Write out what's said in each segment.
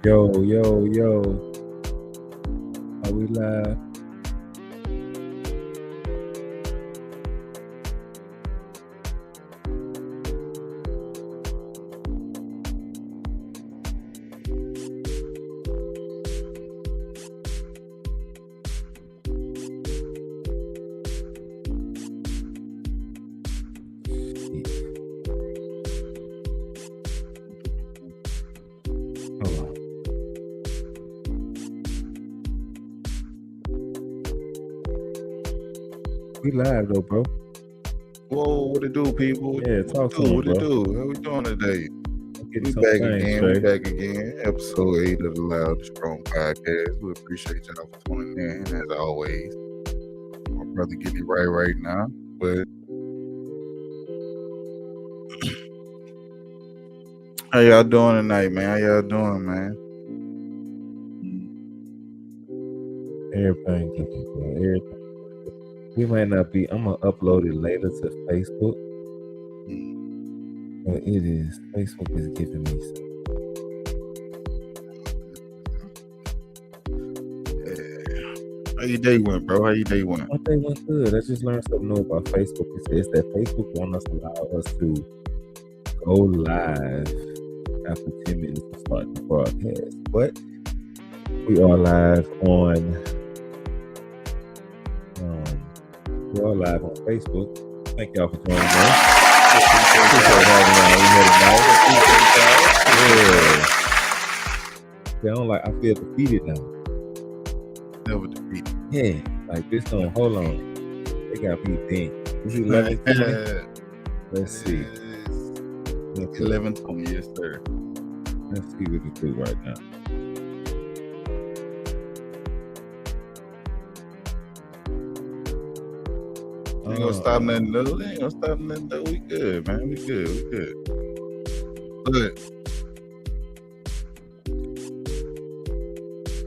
Yo, yo, yo. Are we live? Hold on. We live though, bro. Whoa, what it do, people? Yeah, talk to him, What it bro. do? How we doing today? Get We some back things again. straight. We back again. Episode 8 of the Loud and Strong podcast. We appreciate y'all for tuning in, as always. My brother getting it right now, but how y'all doing tonight, man? How y'all doing, man? Everything good, bro. Everything. We might not be. I'm gonna upload it later to Facebook. But it is. Facebook is giving me some. How your day went, bro? How your day went? My day went good. I just learned something new about Facebook. It says that Facebook wants us to allow us to go live after 10 minutes of starting the broadcast. But we are live on Facebook. Thank y'all for joining us. Appreciate having y'all here tonight. Yeah. I feel defeated now. Never defeated. Yeah, like this don't hold on. They got me think. Is it 11:20? Let's see. 11:20, yes, sir. Let's see what it do right now. Ain't gonna stop nothing new. We good, man. We good. But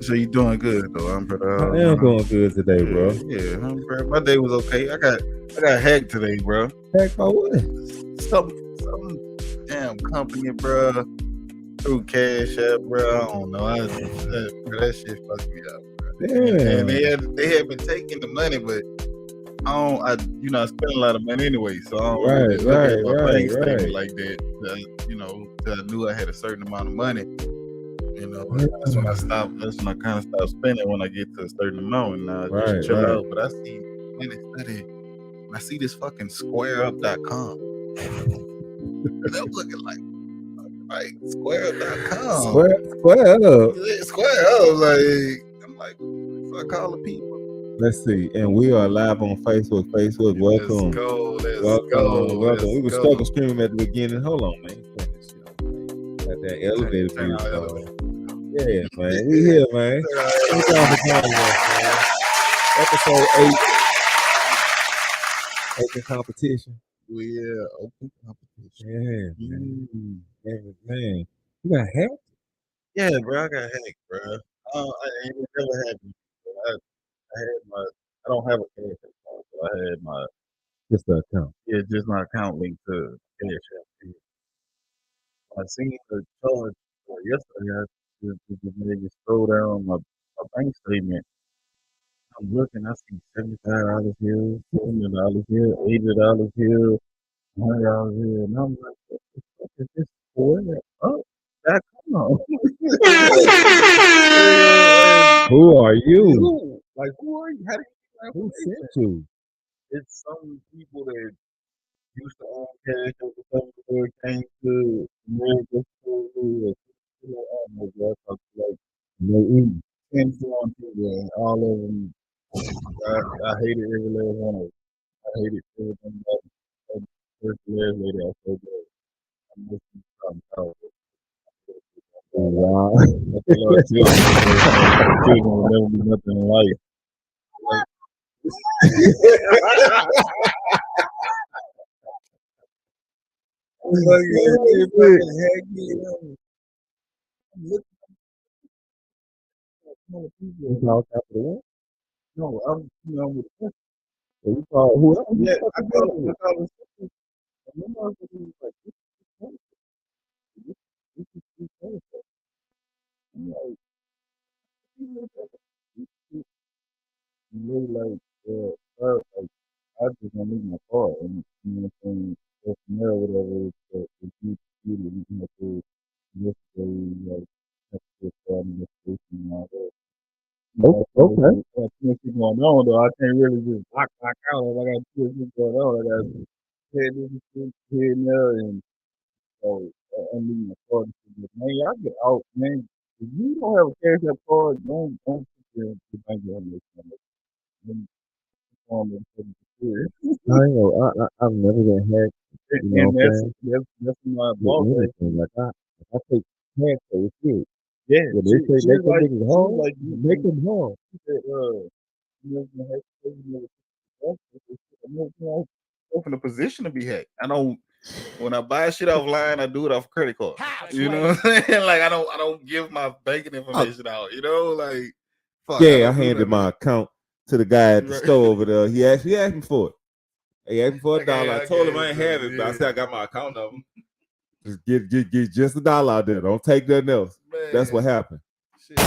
so you doing good though, I'm bro. I am doing good today, bro. Yeah, bro. My day was okay. I got hacked today, bro. Hacked by what? Some damn company, bro. Through Cash App, bro. I don't know. That shit fucked me up, bro. Yeah. And they had been taking the money, but I spend a lot of money anyway, so I don't really look at my bank statement like that. Till I knew I had a certain amount of money. That's when I stopped. That's when I kind of stopped spending when I get to a certain amount, and I just chill out. But I see when I see this fucking SquareUp.com, and I'm looking like SquareUp.com. SquareUp. Like I'm like, so I call the people. Let's see, and we are live on Facebook. Welcome. Let's go. We were stuck on streaming at the beginning. Hold on, man. Got that elevator music on. Yeah, man. We here, man. Thank y'all for joining us, man. Episode 8. Open competition. Open competition. Yeah, man. You got hacked? Yeah, bro. I got hacked, bro. It never happened. I don't have a Cash App account, so I had just the account. Yeah, just my account linked to Cash App. I seen the charge yesterday. I just made me scroll down my bank statement. I'm looking. I see $75 here, $70 here, $80 here, $100 here, and I'm like, what the fuck is this for? .com. Who are you? Like, who are you? Who sent you? It's some people that used to own Cash App or something before it came to America. Like 10 foreign people, and all of them. I hated every last one of them. I hated everything about the first last lady I so good. I'm missing something out. Wow. Children will never be nothing in life. No, I'm with the you call who else? Yeah, I call him. Like, like, I just want to leave my car, and you know what I'm saying, go from there, whatever. But you have to yesterday, like, have to get started in the station and all that. Okay. I got too much shit going on, though. I can't really just knock out. If I got too much shit going on, I got head in this here and there, and so I'm leaving my car. Man, y'all get out, man. If you don't have a cash app card, don't sit there and bank on this. I ain't know. I've never been hacked. You know and what I'm saying? that's my With boss. anything. Like I take cash for it's good. Yeah, When they say she make was them like, niggas hard, make them hard. she said, you know, I'm in a position to be hacked. I don't. When I buy shit offline, I do it off credit card. You know what I'm saying? Like I don't give my banking information out. You know, like fuck. Yeah, I handed my account to the guy at the store over there. He asked me for it. He asked me for $1. I told him I ain't have it, but I said I got my account number. Just get just $1 out there. Don't take nothing else. Man. That's what happened. Shit,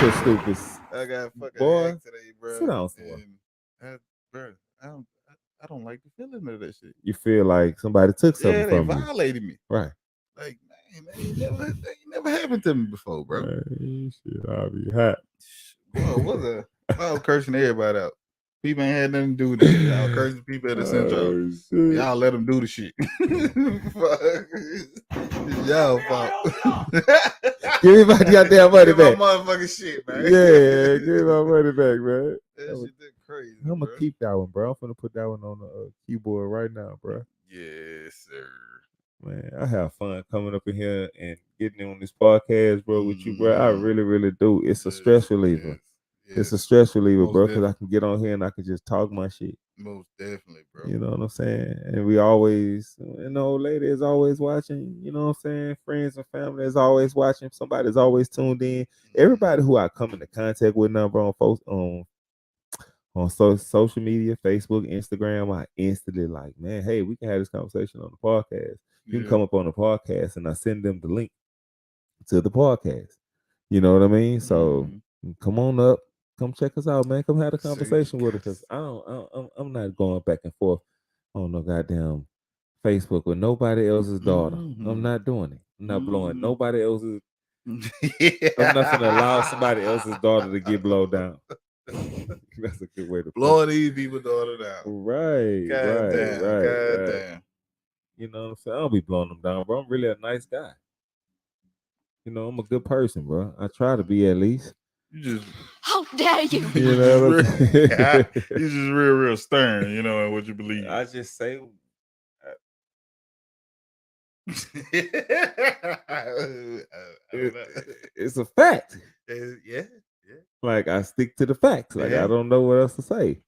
your stupid. I got fucking boy hacked today, bro. Sit down somewhere. Bro, I don't like the feeling of that shit. You feel like somebody took something from you. They violated me. Right. Like, man, that never happened to me before, bro. Man, shit, I'll be hot. Boy, I was cursing everybody out. People ain't had nothing to do with this. Y'all cursing people at the Central. Y'all let them do the shit. It's y'all fault. Give me my goddamn money back. My motherfucking shit, man. Yeah, give me my money back, man. That shit that crazy. I'm gonna keep that one, bro. I'm gonna put that one on the keyboard right now, bro. Yes, sir. Man, I have fun coming up in here and getting on this podcast, bro, with you, bro. I really, really do. It's a stress reliever. Yes. It's a stress reliever, bro, because I can get on here and I can just talk my shit. Most definitely, bro. You know what I'm saying? And we always, and the old lady is always watching, you know what I'm saying? Friends and family is always watching. Somebody's always tuned in. Everybody who I come into contact with now, bro, on social media, Facebook, Instagram, I instantly like, man, hey, we can have this conversation on the podcast. You can come up on the podcast and I send them the link to the podcast. You know what I mean? So come on up. Come check us out, man. Come have a conversation with us. Cause I'm not going back and forth on no goddamn Facebook with nobody else's daughter. I'm not doing it. I'm not blowing nobody else's. I'm not gonna allow somebody else's daughter to get blown down. That's a good way to blow these people's daughter down. Right. God damn. You know what I'm saying? I don't be blowing them down, bro. I'm really a nice guy. You know, I'm a good person, bro. I try to be at least. You just how dare you? You know what I'm saying? You just real stern, you know, in what you believe. I just say it's a fact. Yeah. Like I stick to the facts. Like I don't know what else to say.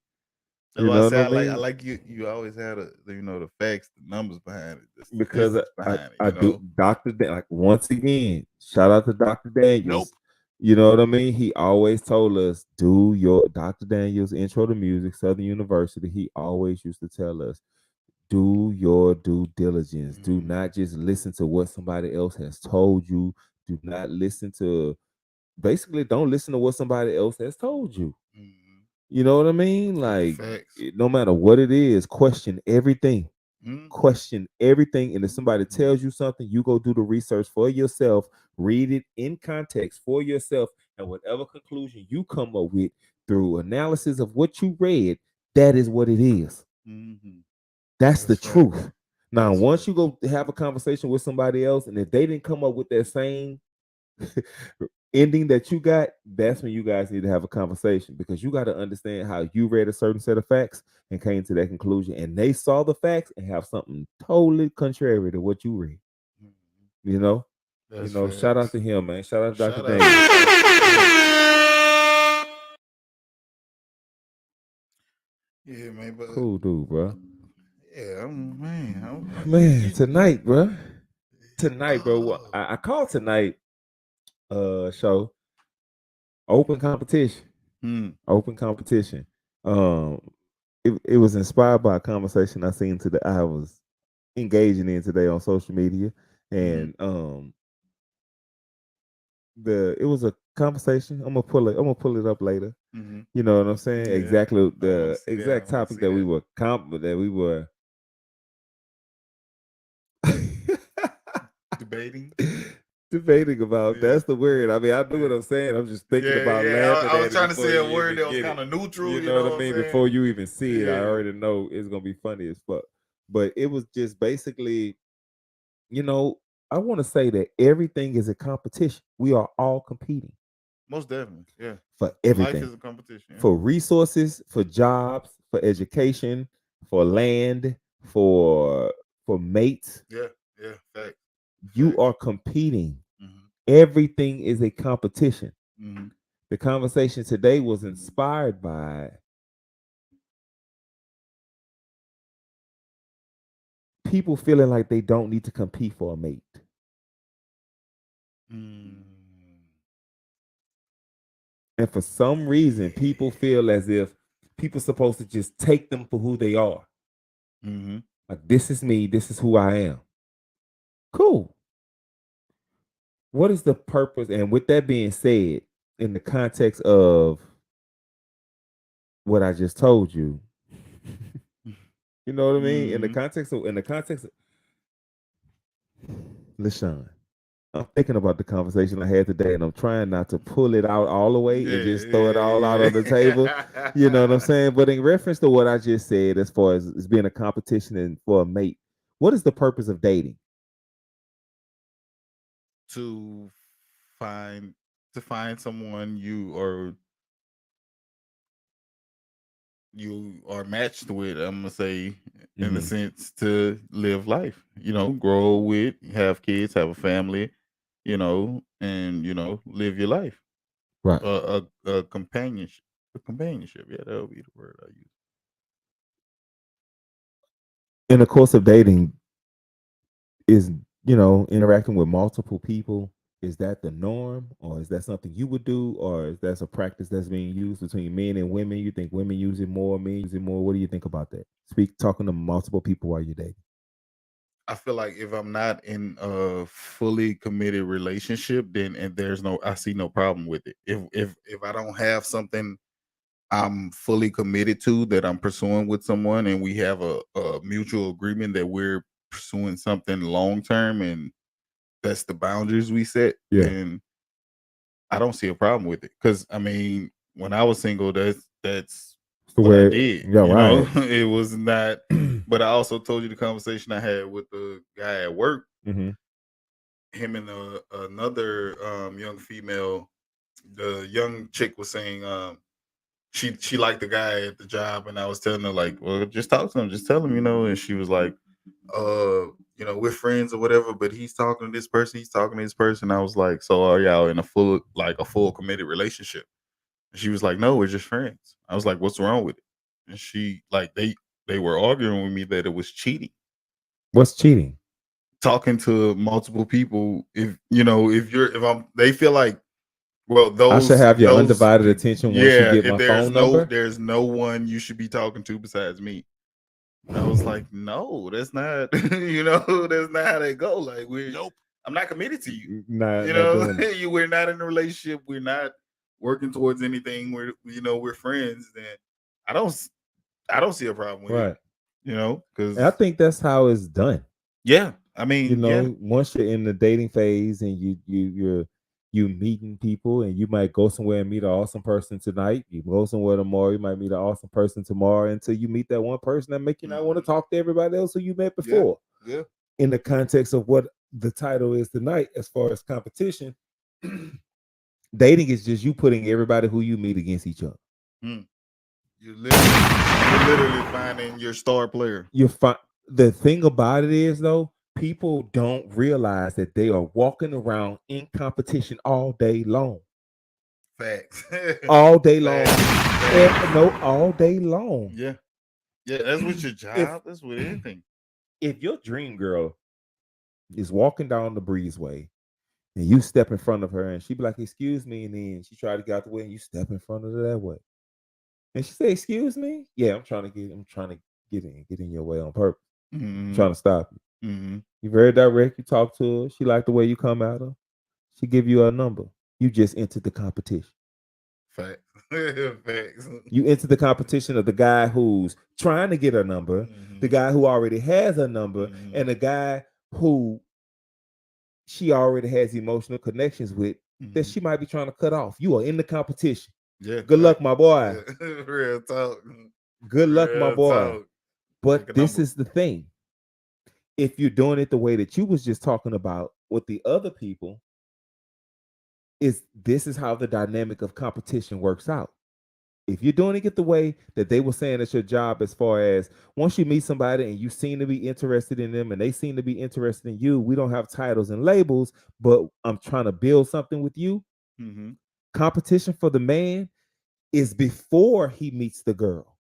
That's why I say I like you. You always had the facts, the numbers behind it. Because I do Dr. Dan, like once again, shout out to Dr. Daniels. Nope. You know what I mean? He always told us, do your Dr. Daniels Intro to Music, Southern University. He always used to tell us, do your due diligence. Do not just listen to what somebody else has told you. Do not listen to, basically, don't listen to what somebody else has told you. You know what I mean? Like, no matter what it is, question everything. Question everything. And if somebody tells you something, you go do the research for yourself, read it in context for yourself, and whatever conclusion you come up with through analysis of what you read, that is what it is. That's the truth. Now, once you go have a conversation with somebody else, and if they didn't come up with that same ending that you got, that's when you guys need to have a conversation, because you got to understand how you read a certain set of facts and came to that conclusion, and they saw the facts and have something totally contrary to what you read. You know, shout out to him, man. Shout out to Dr. Daniels. Yeah, man. But cool dude, bro. Yeah, man. Tonight, bro. I called tonight. Show open competition. Open competition. It was inspired by a conversation I seen today. I was engaging in today on social media, and it was a conversation. I'm gonna pull it up later. Mm-hmm. You know what I'm saying? Yeah. Exactly I wanna the see that. I exact wanna topic see that we that. were Debating. debating about. Yeah. That's the word. I mean, I knew Yeah. what I'm saying. I'm just thinking Yeah, about yeah. laughing I at was it trying to before say a you word even that was get kind it. of neutral. You You know know what I what I'm mean? saying? Before you even see it, I Yeah. already know it's gonna be funny as fuck. But it was just basically, you know, I want to say that everything is a competition. We are all competing Most definitely. Yeah. for Life everything. is a competition. Yeah. For resources, for jobs, for education, for land, for mates. Yeah. Yeah. Fact. You Facts. are competing. Mm-hmm. Everything is a competition. Mm-hmm. The conversation today was inspired by people feeling like they don't need to compete for a mate. Mm. And for some reason, people feel as if people supposed to just take them for who they are. Mm-hmm. Like, this is me, this is who I am. Cool. What is the purpose? And with that being said, in the context of what I just told you, you know what I mean? In the context of LaShawn, I'm thinking about the conversation I had today, and I'm trying not to pull it out all the way and just throw it all out on the table. You know what I'm saying? But in reference to what I just said, as far as being a competition and for a mate, what is the purpose of dating? To find someone you are matched with. I'm gonna say, in the Mhm. sense to live life. Grow with, have kids, have a family. And live your life. Right. A companionship. A companionship. Yeah, that would be the word I use. In the course of dating, is interacting with multiple people, is that the norm, or is that something you would do, or is that a practice that's being used between men and women? You think women use it more, men use it more? What do you think about that? Talking to multiple people while you're dating. I feel like if I'm not in a fully committed relationship, then I see no problem with it. If I don't have something I'm fully committed to that I'm pursuing with someone, and we have a mutual agreement that we're pursuing something long term, and that's the boundaries we set, Yeah. then I don't see a problem with it. Because I mean, when I was single, that's what I did. Yeah, right. It was not. But I also told you the conversation I had with the guy at work. Mm-hmm. Him and another young female. The young chick was saying she liked the guy at the job, and I was telling her, like, well, just talk to him, just tell him, and she was like, we're friends or whatever, but he's talking to this person, he's talking to this person. I was like, so are y'all in a full committed relationship? And she was like, no, we're just friends. I was like, what's wrong with it? And she, like, they were arguing with me that it was cheating. What's cheating? Talking to multiple people. They feel like, well, I should have your undivided attention once you get my phone number. There's no one you should be talking to besides me. I was like, no, that's not, that's not how they go. Like, I'm not committed to you. We're not in a relationship. We're not working towards anything. We're friends. Then I don't see a problem with Right. it. Because I think that's how it's done. Yeah, I mean, once you're in the dating phase and you meeting people, and you might go somewhere and meet an awesome person tonight. You go somewhere tomorrow, you might meet an awesome person tomorrow, until you meet that one person that make you not want to talk to everybody else who you met before. Yeah. In the context of what the title is tonight, as far as competition, dating is just you putting everybody who you meet against each other. You're literally finding your star player. The thing about it is, though, people don't realize that they are walking around in competition all day long. Facts. All day long. All day long. Yeah. Yeah, that's with your job. That's with anything. If your dream girl is walking down the breezeway and you step in front of her, and she be like, excuse me, and then she try to get out the way, and you step in front of her that way, and she say, excuse me, yeah, I'm trying to get in your way on purpose. I'm trying to stop you. You're very direct. You talk to her. She like the way you come at her. She give you a number. You just entered the competition. Facts. Facts. You enter the competition of the guy who's trying to get a number, the guy who already has a number, and the guy who she already has emotional connections with that she might be trying to cut off. You are in the competition. Yeah. Good luck, my boy. Yeah. Real talk. Good luck, my boy. Talk. But this is the thing. If you're doing it the way that you was just talking about with the other people, this is how the dynamic of competition works out. If you're doing it the way that they were saying it's your job, as far as once you meet somebody and you seem to be interested in them and they seem to be interested in you, we don't have titles and labels, but I'm trying to build something with you. Competition for the man is before he meets the girl.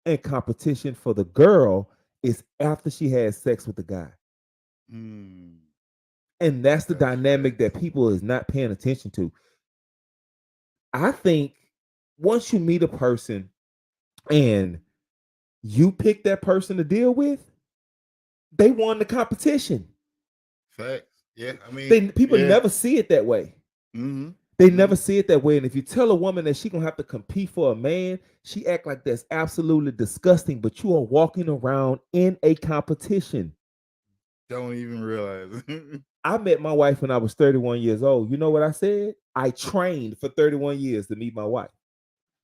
And competition for the girl is after she has sex with the guy. And that's the dynamic that people is not paying attention to. I think once you meet a person and you pick that person to deal with, they won the competition. Facts. Yeah, I mean, people never see it that way. They never see it that way. And if you tell a woman that she's gonna have to compete for a man, she act like that's absolutely disgusting. But you are walking around in a competition. Don't even realize. I met my wife when I was 31 years old. You know what I said? I trained for 31 years to meet my wife.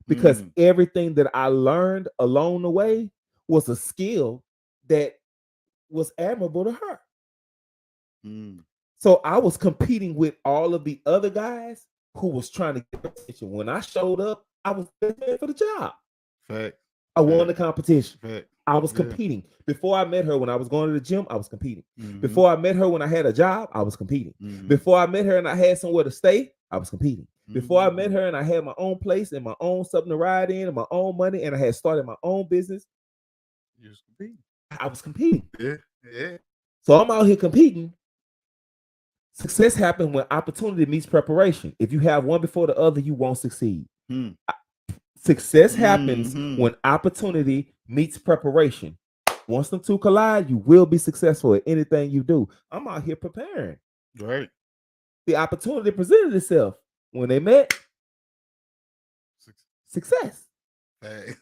Because everything that I learned along the way was a skill that was admirable to her. So I was competing with all of the other guys who was trying to get attention. When I showed up, I was best man for the job. Fact. I won the competition. Fact. I was competing. Before I met her, when I was going to the gym, I was competing. Before I met her, when I had a job, I was competing. Before I met her and I had somewhere to stay, I was competing. Before I met her and I had my own place and my own something to ride in and my own money and I had started my own business, you was competing. I was competing. Yeah. So I'm out here competing. Success happens when opportunity meets preparation. If you have one before the other, you won't succeed. Success happens when opportunity meets preparation. Once them two collide, you will be successful at anything you do. I'm out here preparing. Right. The opportunity presented itself. When they met, success. Hey.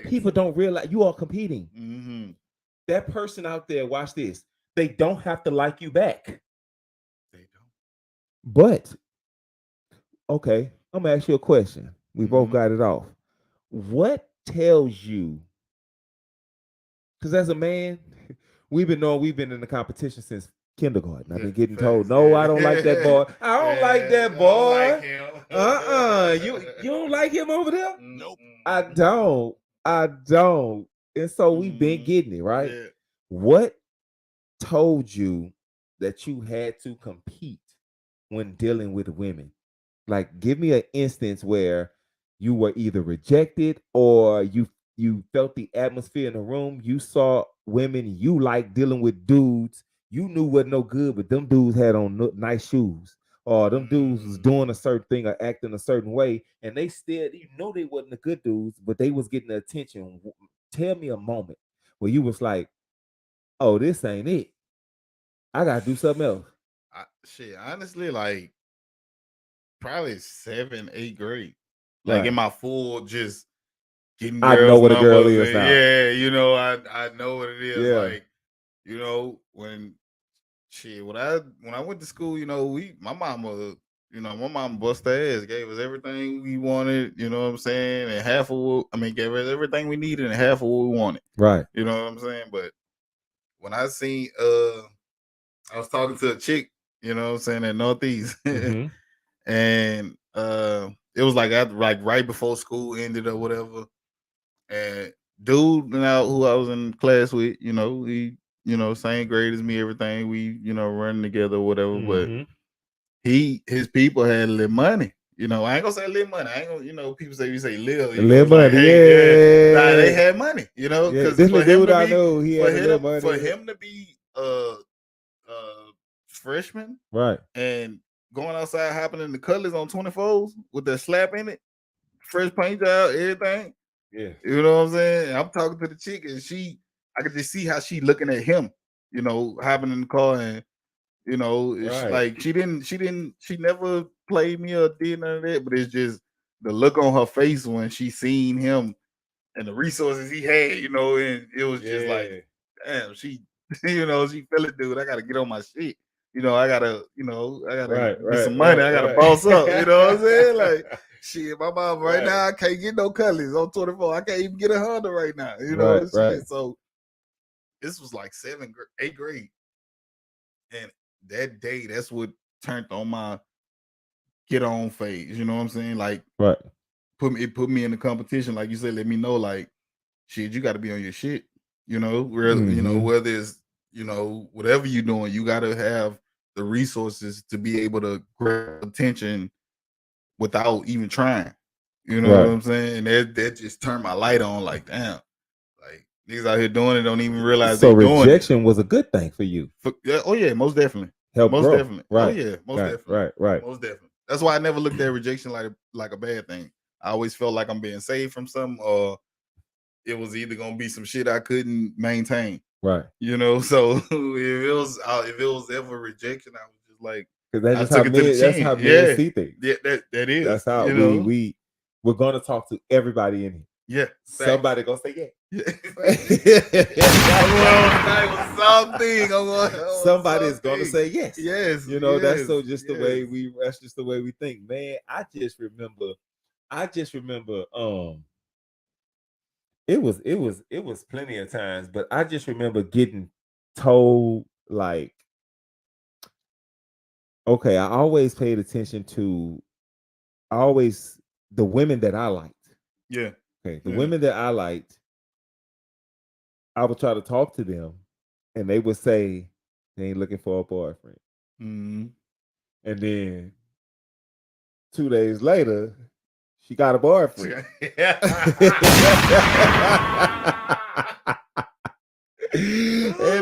People don't realize you are competing. That person out there, watch this. They don't have to like you back. They don't. But, okay, I'm going to ask you a question. We both got it off. What tells you, because as a man, we've been in the competition since kindergarten. I've been getting told, no, I don't like that boy. I don't like that boy. You don't like him over there? Nope. I don't. And so we've been getting it, right? Yeah. What told you that you had to compete when dealing with women? Like, give me an instance where you were either rejected or you felt the atmosphere in the room. You saw women you like dealing with dudes you knew wasn't no good, but them dudes had on nice shoes, or them dudes was doing a certain thing or acting a certain way, and they still, you know, they wasn't the good dudes, but they was getting the attention. Tell me a moment where you was like, oh, this ain't it. I gotta do something else. Honestly, like probably 7th, 8th grade. Like in my full just getting girls. I know what a girl is now. Yeah, you know, I know what it is. Yeah. Like, you know, when I went to school, you know, my mama bust her ass, gave us everything we wanted, you know what I'm saying? And gave us everything we needed and half of what we wanted. Right. You know what I'm saying? But when I seen I was talking to a chick, you know what I'm saying, at Northeast. And it was like right before school ended or whatever. And dude who I was in class with, you know, he, you know, same grade as me, everything. We, you know, running together or whatever. But his people had little money. You know, I ain't gonna say little money. I ain't gonna, you know, people say little. Little money, like, hey, nah, they had money, you know. Because this dude I know, he had little money. For him to be freshman, right, and going outside hopping in the colors on 24s with that slap in it, fresh paint job, everything. Yeah, you know what I'm saying? I'm talking to the chick and I could just see how she looking at him, you know, hopping in the car and You know, it's like she never played me or did none of that. But it's just the look on her face when she seen him and the resources he had. You know, and it was just like, damn, she, you know, she felt it, dude. I gotta get on my shit. You know, I gotta get some money. I gotta boss up. You know what I'm saying? Like, shit, my mom right now, I can't get no colors on 24. I can't even get a Honda right now. You know what I'm saying? So this was like 8th grade. And that day, that's what turned on my get on phase. You know what I'm saying? Like, put me in the competition. Like you said, let me know, like, shit, you got to be on your shit. You know, you know, whether it's, you know, whatever you're doing, you got to have the resources to be able to grab attention without even trying. You know what I'm saying? And that just turned my light on. Like, damn, like niggas out here doing it don't even realize so they doing it. rejection was a good thing for you. Oh yeah, most definitely. Most definitely. Right. Oh yeah, most definitely. Right. Most definitely. That's why I never looked at rejection like a bad thing. I always felt like I'm being saved from something, or it was either gonna be some shit I couldn't maintain. Right. You know, so if it was ever rejection, I was just like, that's how men see things. Yeah, that is. That's how we're gonna talk to everybody in here. Yeah. Somebody gonna say yeah. Somebody's gonna say yes. Yes. You know, that's just the way we think. Man, I just remember it was plenty of times, but I just remember getting told, like, okay, I always paid attention to the women that I liked. Yeah. Okay. The women that I liked, I would try to talk to them and they would say they ain't looking for a boyfriend. Mm-hmm. And then 2 days later, she got a boyfriend. And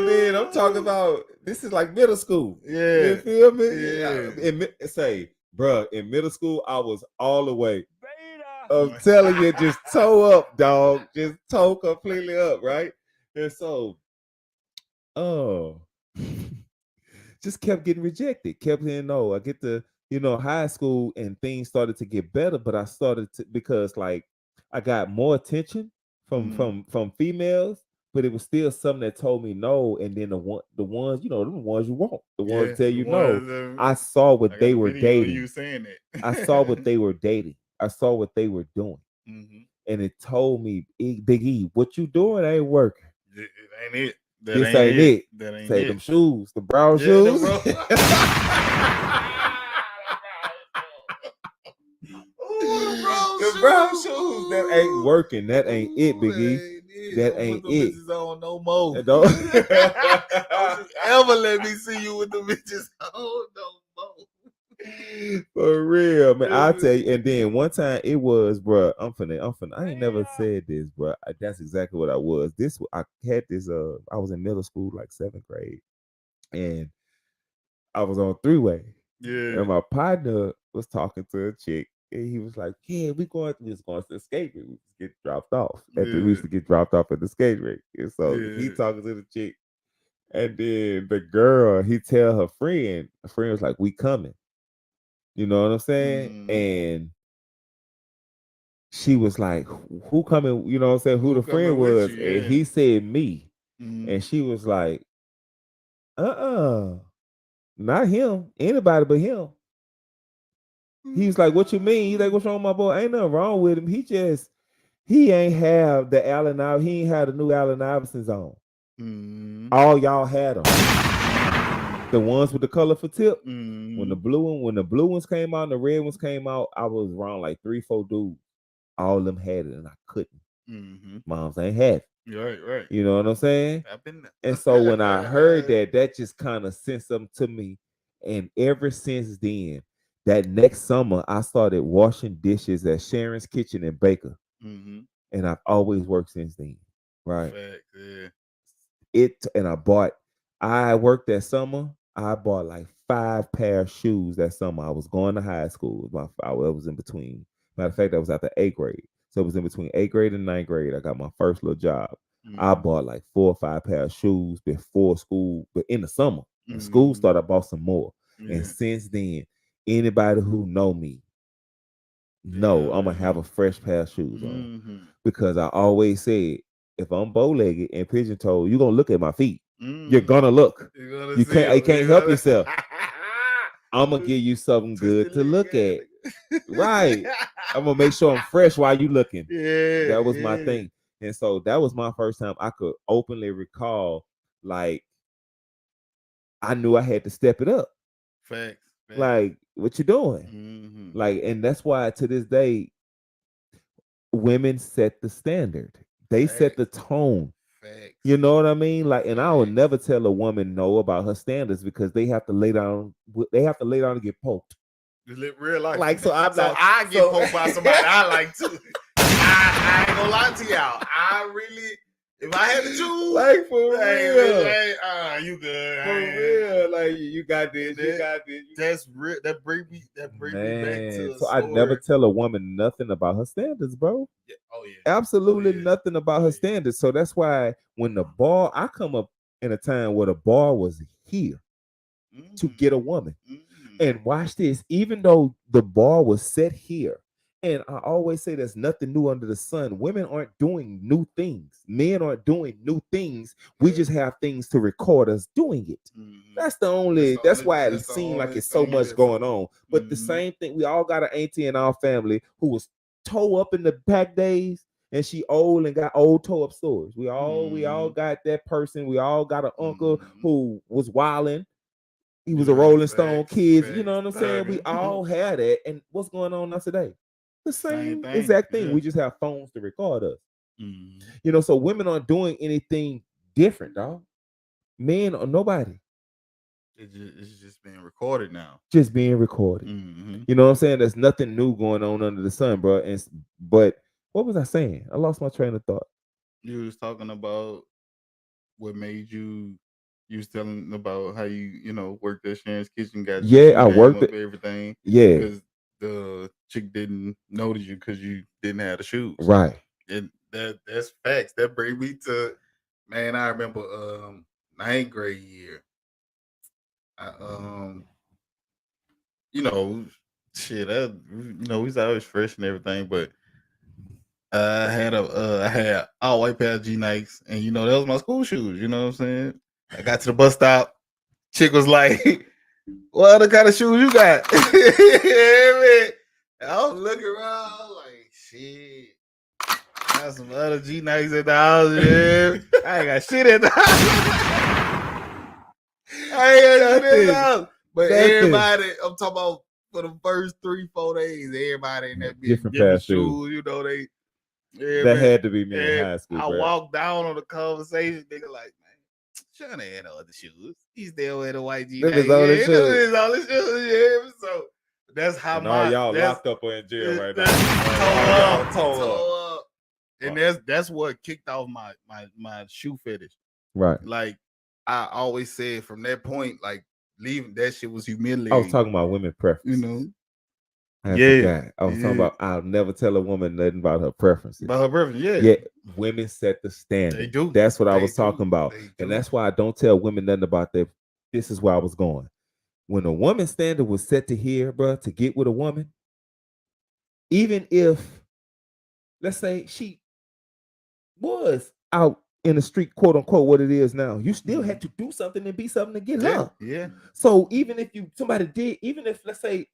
then I'm talking about, this is like middle school. Yeah. You feel me? Yeah. Bruh, in middle school, I was all the way. I'm telling you, just toe up, dog. Just toe completely up, right? And so, just kept getting rejected. Kept saying no. I get to, high school and things started to get better, but I started to, because like I got more attention from females, but it was still something that told me no. And then the ones, the ones you want, the ones tell you no. I saw what they were dating. You saying that? I saw what they were dating. I saw what they were doing. Mm-hmm. And it told me, Big E, what you doing ain't working. It ain't it. This ain't it. That ain't Say it. them shoes, the brown shoes. The brown shoes. That ain't working. That ain't it, Big E. That ain't it. On no more. Don't ever let me see you with the bitches on no more. For real, man. I'll tell you. And then one time it was, bro. I'm finna. I ain't never said this, bro. That's exactly what I was. I had this. I was in middle school, like 7th grade, and I was on 3-way. Yeah. And my partner was talking to a chick, and he was like, "Yeah, we was going to the skate rink. We used to get dropped off. We used to get dropped off at the skate rink." And so he talking to the chick, and then the girl, he tell her friend was like, "We coming." You know what I'm saying? And she was like, "Who coming?" You know what I'm saying? Who the friend was? And he said me. And she was like, not him. Anybody but him. He's like, "What you mean?" He's like, "What's wrong with my boy? Ain't nothing wrong with him. He ain't have the Allen Iverson. He ain't had the new Allen Iversons on. All y'all had them. The ones with the colorful tip." When the blue ones came out and the red ones came out, I was around like 3-4 dudes. All of them had it and I couldn't. Moms ain't had it. Right. You know what I'm saying? I've been there. And so when I heard that just kind of sent something to me. And ever since then, that next summer, I started washing dishes at Sharon's Kitchen in Baker. And I've always worked since then. Right. Fact, I worked that summer. I bought like 5 pair of shoes that summer. I was going to high school. I was in between. Matter of fact, I was after 8th grade. So it was in between 8th grade and 9th grade. I got my first little job. I bought like 4 or 5 pair of shoes before school, but in the summer. In school started, I bought some more. And since then, anybody who know me know I'm gonna have a fresh pair of shoes on. Because I always said, if I'm bow-legged and pigeon-toed, you're gonna look at my feet. You're gonna look. You can't help yourself. I'm gonna give you something good to look at. Right. I'm gonna make sure I'm fresh while you looking. Yeah. That was my thing. And so that was my first time I could openly recall, like, I knew I had to step it up. Facts. Like, what you doing? Like, and that's why to this day, women set the standard. They set the tone. Facts. You know what I mean? Like, and I would never tell a woman no about her standards because they have to lay down. They have to lay down and get poked. Real life. Like, so I'm not. I get poked by somebody I like too. I ain't gonna lie to y'all. I really, if I had to choose, like for real, you good? For real, like you got this, you got this. That's real. That bring me back to. So I never tell a woman nothing about her standards, bro. Yeah. Oh yeah, absolutely nothing about her standards. So that's why when the bar, I come up in a time where the bar was here to get a woman. And watch this, even though the bar was set here. And I always say there's nothing new under the sun. Women aren't doing new things. Men aren't doing new things. We just have things to record us doing it. That's the only, that's why it seems like it's so much going on. But the same thing, we all got an auntie in our family who was toe up in the back days, and she old and got old toe up stories. We all got that person. We all got an uncle who was wilding. He was a Rolling Stone kid. You know what I'm saying? We all had that. And what's going on now today? The same exact thing. We just have phones to record us. You know, so women aren't doing anything different, dog. Men or nobody. It's just being recorded now. Just being recorded. You know what I'm saying? There's nothing new going on under the sun, bro. But what was I saying? I lost my train of thought. You was talking about what made you. You was telling about how you worked at Sharon's Kitchen. Got I worked at everything. Yeah, because the chick didn't notice you because you didn't have the shoes. Right. And that's facts. That brings me to, man. I remember 9th grade year. We was always fresh and everything, but I had all white pair of G Nikes, and that was my school shoes. You know what I'm saying? I got to the bus stop. Chick was like, "What other kind of shoes you got?" I was looking around like, "Shit, got some other G Nikes at the house. Yeah. I ain't got shit at the house. I ain't got shit at the house." But everybody, I'm talking about for the first 3-4 days, everybody in that different pair of shoes. That had to be me in high school. I walked down on the conversation, nigga, like, Sean ain't no other shoes. He's still wearing the white G. His only shoes. Yeah. So that's how y'all locked up or in jail right now. Toe up. And that's what kicked off my shoe fetish. Right. Like I always said from that point, like leaving that shit was humiliating. I was talking about women preference. I was talking about I'll never tell a woman nothing about her preferences. About her preference, yeah. Yeah, women set the standard. They do. That's what I was talking about. And that's why I don't tell women nothing about that. This is where I was going. When a woman's standard was set to here, bro, to get with a woman, even if, let's say, she was out in the street, quote unquote, what it is now, you still had to do something and be something to get her. Yeah. So even if let's say,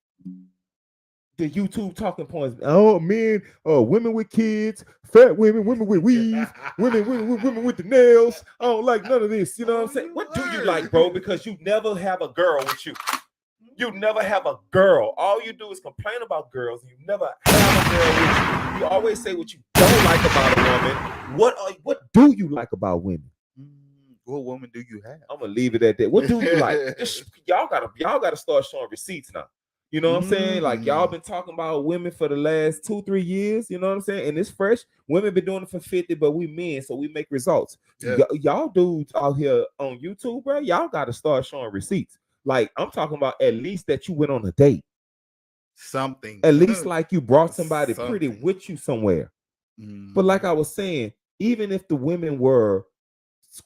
the YouTube talking points. Oh, men, women with kids, fat women with weave, women with the nails. I don't like none of this. You know what I'm saying? What do you like, bro? Because you never have a girl with you. You never have a girl. All you do is complain about girls. You never have a girl with you. You always say what you don't like about a woman. What do you like about women? What woman do you have? I'm gonna leave it at that. What do you like? Y'all gotta start showing receipts now. You know what I'm saying? Like y'all been talking about women for the last 2-3 years. You know what I'm saying? And it's fresh. Women been doing it for 50, but we men, so we make results. Yeah. Y'all dudes out here on YouTube, bro, y'all got to start showing receipts. Like I'm talking about at least that you went on a date. Something. At least like you brought somebody pretty with you somewhere. But like I was saying, even if the women were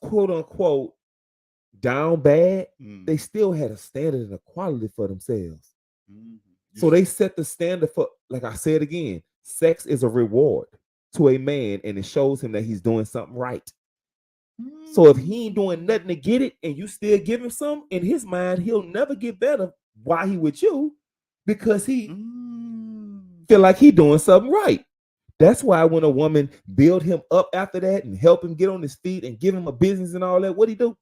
quote unquote down bad, they still had a standard and a quality for themselves. So they set the standard for, like I said again, sex is a reward to a man, and it shows him that he's doing something right. So if he ain't doing nothing to get it, and you still give him some, in his mind, he'll never get better. Why he with you? Because he feel like he doing something right. That's why when a woman build him up after that and help him get on his feet and give him a business and all that, what he do?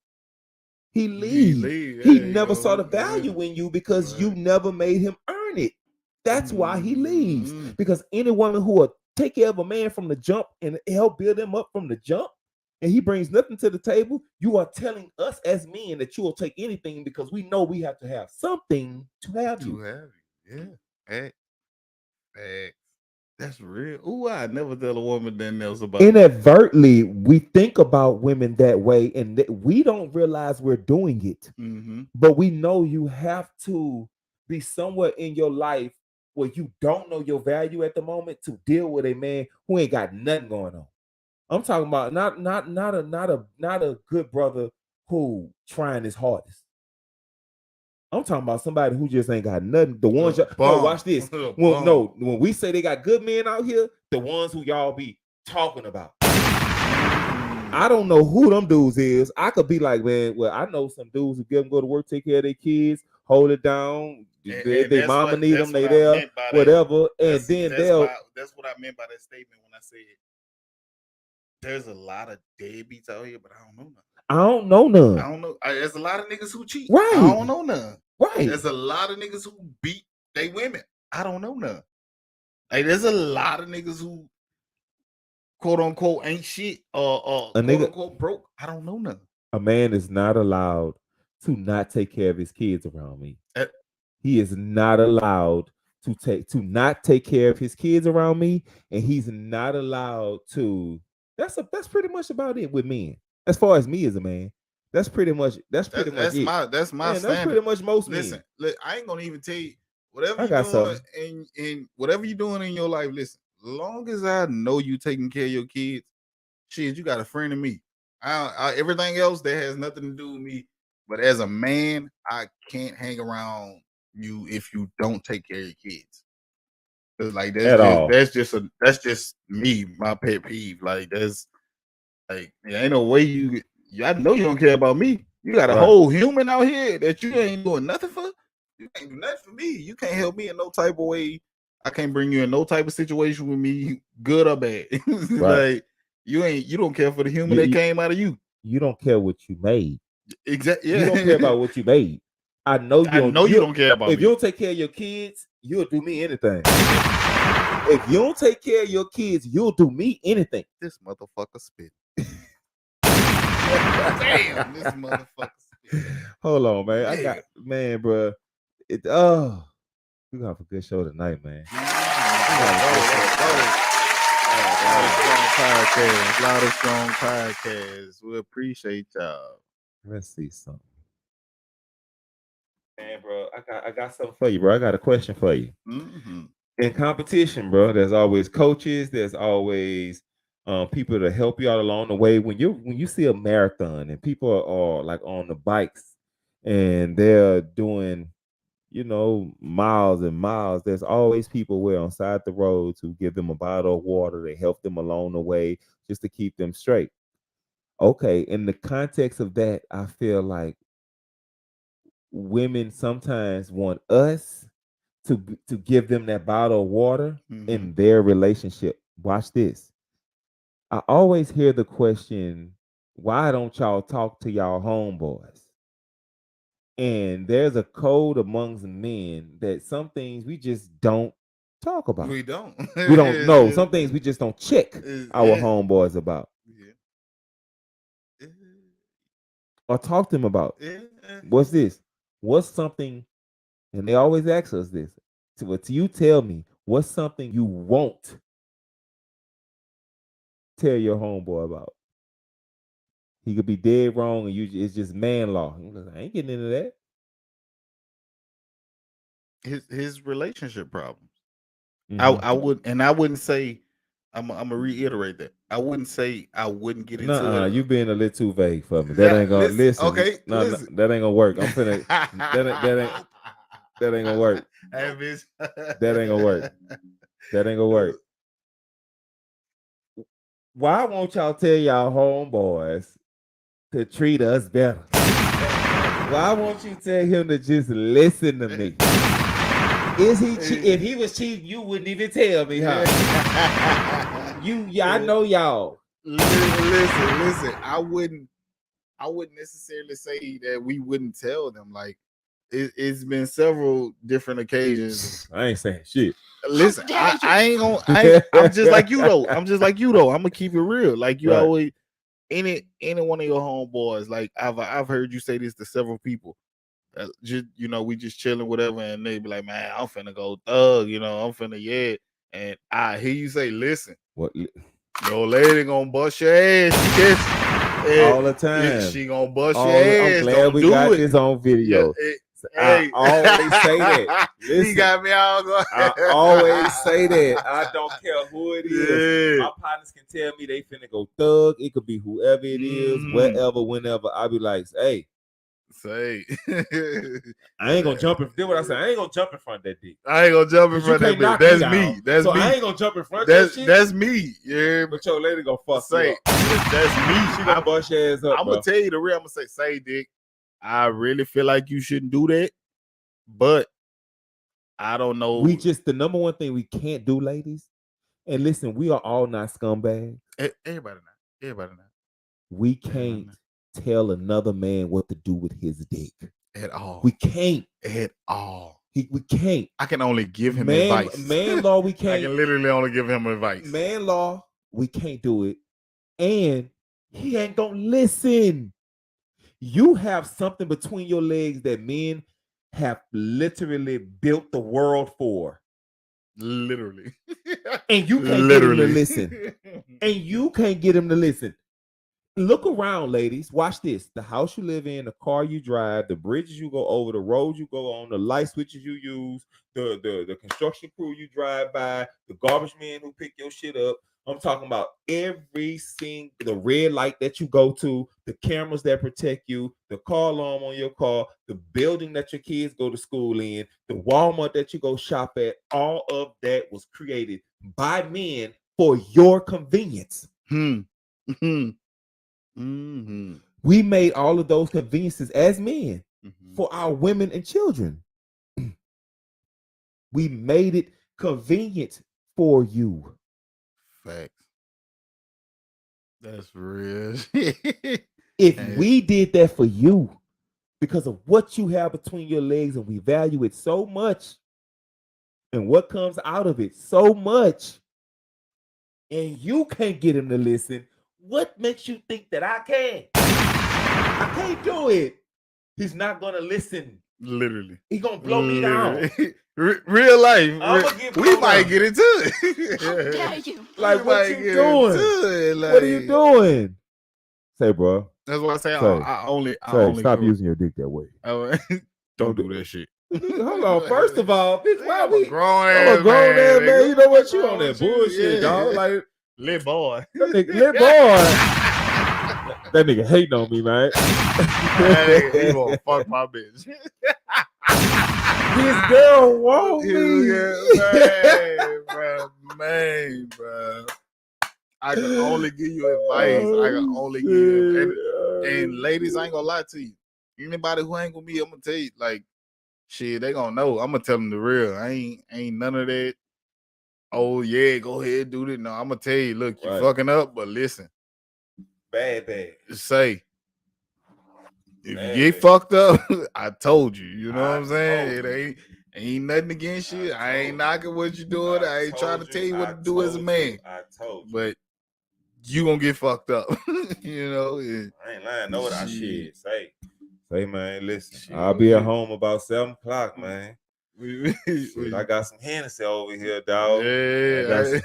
He leave. He never saw the value in you because you never made him earn it. That's why he leaves. Because any woman who will take care of a man from the jump and help build him up from the jump, and he brings nothing to the table, you are telling us as men that you will take anything because we know we have to have something to have you. Yeah. Hey. That's real. Ooh, I never tell a woman nothing else about inadvertently, we think about women that way, and we don't realize we're doing it. But we know you have to be somewhere in your life where you don't know your value at the moment to deal with a man who ain't got nothing going on. I'm talking about not a good brother who trying his hardest. I'm talking about somebody who just ain't got nothing. The ones watch this. When we say they got good men out here, the ones who y'all be talking about. I don't know who them dudes is. I could be like, man, well, I know some dudes who get them go to work, take care of their kids, hold it down. They mama need them, they there, whatever. And then that's what I meant by that statement when I said there's a lot of deadbeats out here, but I don't know none. I don't know none. I don't know. There's a lot of niggas who cheat. Right. I don't know none. Right. There's a lot of niggas who beat they women. I don't know none. Like there's a lot of niggas who quote unquote ain't shit or quote unquote broke. I don't know none. A man is not allowed to not take care of his kids around me. He is not allowed to not take care of his kids around me, and he's not allowed to. That's pretty much about it with men. As far as me as a man, that's pretty much it. That's my standard. That's pretty much most men. Listen, I ain't gonna even tell you whatever you're doing and whatever you're doing in your life. Listen, long as I know you taking care of your kids, shit, you got a friend in me. Everything else that has nothing to do with me. But as a man, I can't hang around you if you don't take care of your kids. Like that's just me, my pet peeve. Like that's like there ain't no way I know you don't care about me. You got a whole human out here that you ain't doing nothing for. You ain't do nothing for me. You can't help me in no type of way. I can't bring you in no type of situation with me, good or bad. Like you don't care for the human that came out of you. You don't care what you made. Exactly. You don't care about what you made. I know you don't care about if me. You don't take care of your kids, you'll do me anything. If you don't take care of your kids, you'll do me anything. This motherfucker spit. Damn, this motherfucker spit. Hold on, man. Bro. We gonna have a good show tonight, man. A lot of strong podcasts. We appreciate y'all. Let's see something. Man, bro, I got something for you, bro. I got a question for you. In competition, bro, there's always coaches. There's always people to help you out along the way. When you see a marathon and people are like on the bikes and they're doing, miles and miles, there's always people on side the road to give them a bottle of water. They help them along the way just to keep them straight. Okay, in the context of that, I feel like women sometimes want us to give them that bottle of water in their relationship. Watch this. I always hear the question, why don't y'all talk to y'all homeboys? And there's a code amongst men that some things we just don't talk about. We don't know. Some things we just don't check our homeboys about. Or talk to them about. What's this? What's something, and they always ask us this, to you tell me, what's something you won't tell your homeboy about? He could be dead wrong and it's just man law. I ain't getting into that. His relationship problems. I wouldn't say I'm gonna reiterate that. I wouldn't say I wouldn't get into it. You being a little too vague for me. That ain't gonna listen. Okay, no, listen. that ain't gonna work. I'm finna. that ain't gonna work. Hey, bitch. That ain't gonna work. That ain't gonna work. Why won't y'all tell y'all homeboys to treat us better? Why won't you tell him to just listen to me? Is he? If he was cheating, you wouldn't even tell me, huh? I know y'all. Listen. I wouldn't necessarily say that we wouldn't tell them. Like, it's been several different occasions. I ain't saying shit. Listen, I ain't gonna. I'm just like you though. I'm gonna keep it real. Like you always. Any one of your homeboys, like I've heard you say this to several people. Just we just chilling, whatever, and they be like, "Man, I'm finna go thug," I'm finna and I hear you say, "Listen, what your lady gonna bust your ass, all the time. She gonna bust your ass. I'm glad we got this on video." I always say that. Listen, he got me all going. I always say that. I don't care who it is. My partners can tell me they finna go thug. It could be whoever it is, wherever, whenever. I be like, hey. Say. I ain't gonna jump in. That's what I said. I ain't gonna jump in front of that dick. I ain't gonna jump in front of that bitch. That's me. That's me. I ain't gonna jump in front of that shit. That's me. Yeah. But your lady gonna fuck say. That's me. She gonna bust your ass up. I'm gonna tell you the real. I'm gonna say, dick. I really feel like you shouldn't do that, but I don't know. The number one thing we can't do, ladies, and listen, we are all not scumbags. Everybody not. We can't tell another man what to do with his dick at all. We can't at all. We can't. I can only give him advice. Man law, we can't. I can literally only give him advice. Man law, we can't do it, and he ain't gonna listen. You have something between your legs that men have literally built the world for. Literally. And you can't get him to listen. And you can't get him to listen. Look around, ladies. Watch this. The house you live in, the car you drive, the bridges you go over, the roads you go on, the light switches you use, the construction crew you drive by, the garbage men who pick your shit up. I'm talking about the red light that you go to, the cameras that protect you, the car alarm on your car, the building that your kids go to school in, the Walmart that you go shop at. All of that was created by men for your convenience. Mm-hmm. We made all of those conveniences as men for our women and children. We made it convenient for you. Facts. That's real. If we did that for you because of what you have between your legs and we value it so much and what comes out of it so much, and you can't get him to listen, what makes you think that I can? I can't do it. He's not gonna listen. Literally. He's gonna blow me down. Real life. We might get into it. How dare you? Like, what you doing? What are you doing? Say, bro. That's what I say. I only stop using your dick that way. Don't do that shit. Hold on. First of all, bitch, why we grown ass man? You know what? You on that bullshit, dog. Like, lit boy. Lit boy. That nigga hating on me, man. He gonna fuck my bitch. His girl won't me. Man, bro. I can only give you advice. I can only give you. And ladies, I ain't gonna lie to you. Anybody who ain't gonna be, I'm gonna tell you, like, shit, they gonna know. I'm gonna tell them the real. I ain't none of that. Oh yeah, go ahead, do it. No, I'm gonna tell you, look, you fucking up, but listen. Bad. Say, if you get fucked up, I told you. You know what I'm saying? It ain't nothing against you. I ain't knocking what you're doing. I ain't trying to tell you what to do as a man. I told you. But you gonna get fucked up. You know? I ain't lying. Know what I should say. Say, man, listen. I'll be at home about 7 o'clock, man. I got some Hennessy over here, dog. Yeah.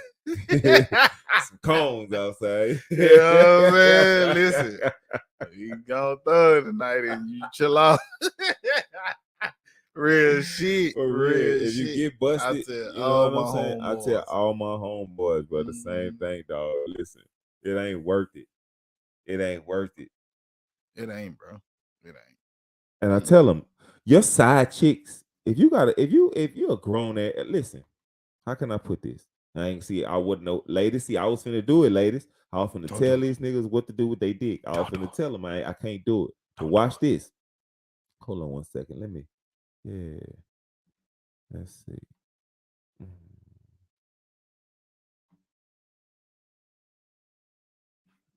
Some cones outside. You know what I'm saying? Listen, you go thug tonight and you chill out. Real shit. For real if shit. you get busted, you know what I'm saying? I tell all my homeboys, but the same thing, dog. Listen, it ain't worth it. It ain't worth it. It ain't, bro. It ain't. And I tell them, your side chicks, if you're a grown ass, listen, how can I put this? I wouldn't know. Ladies, I was finna do it, ladies. I was finna tell these niggas what to do with they dick. I was finna tell them I can't do it. But watch this. Hold on 1 second. Let me. Yeah. Let's see.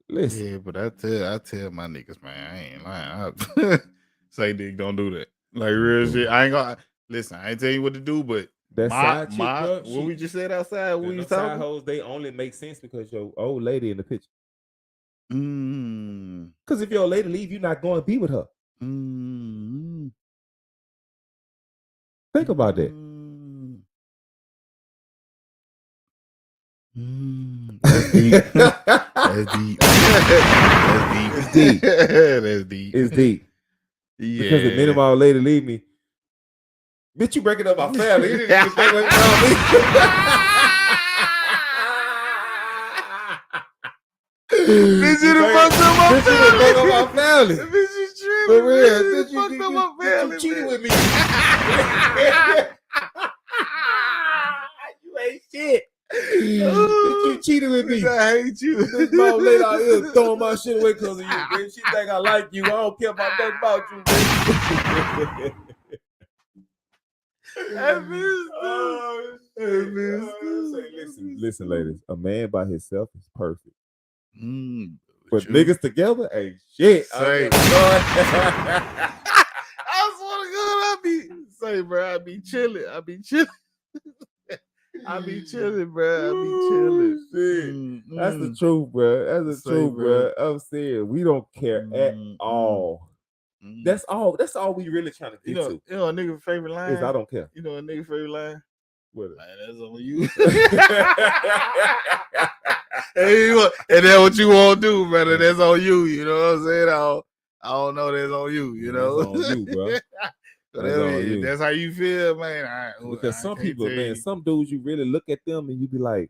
Listen. Yeah, but I tell my niggas, man, I ain't lying. Say, dick, don't do that. Like real shit. I ain't gonna listen. I ain't tell you what to do, but that side chick, bro, what we just said outside, what you side talking? hoes, they only make sense because your old lady in the picture. Because if your old lady leave, you're not going to be with her. Think about that. That's deep. That's deep. That's deep. That's deep. It's deep. Yeah. Because the minute my old lady leave me, bitch, you breaking up my family. You didn't even think what you me. Bitch, you done fucked up my family. Bitch, you tripping. For real. Bitch, you fucked up my family. You cheated with me. You ain't shit. Bitch, you cheated with me. I hate you. This mom lady out here throwing my shit away because of you, bitch. She think I like you. I don't care about nothing about you, bitch. Listen, ladies. A man by himself is perfect. But niggas together ain't shit. Say, I swear to God, bro. I be chilling. I be chilling, bro. That's the truth, bro. That's the truth, bro. I'm saying we don't care at all. That's all we really trying to get to. You know a nigga favorite line is I don't care. You know a nigga favorite line? What? Man, that's on you. And that's what you want to do, brother. That's on you. You know what I'm saying? I don't know. That's on you. You know, that's on you, bro. That's how you feel, man. Because some people, man, some dudes, you really look at them and you be like,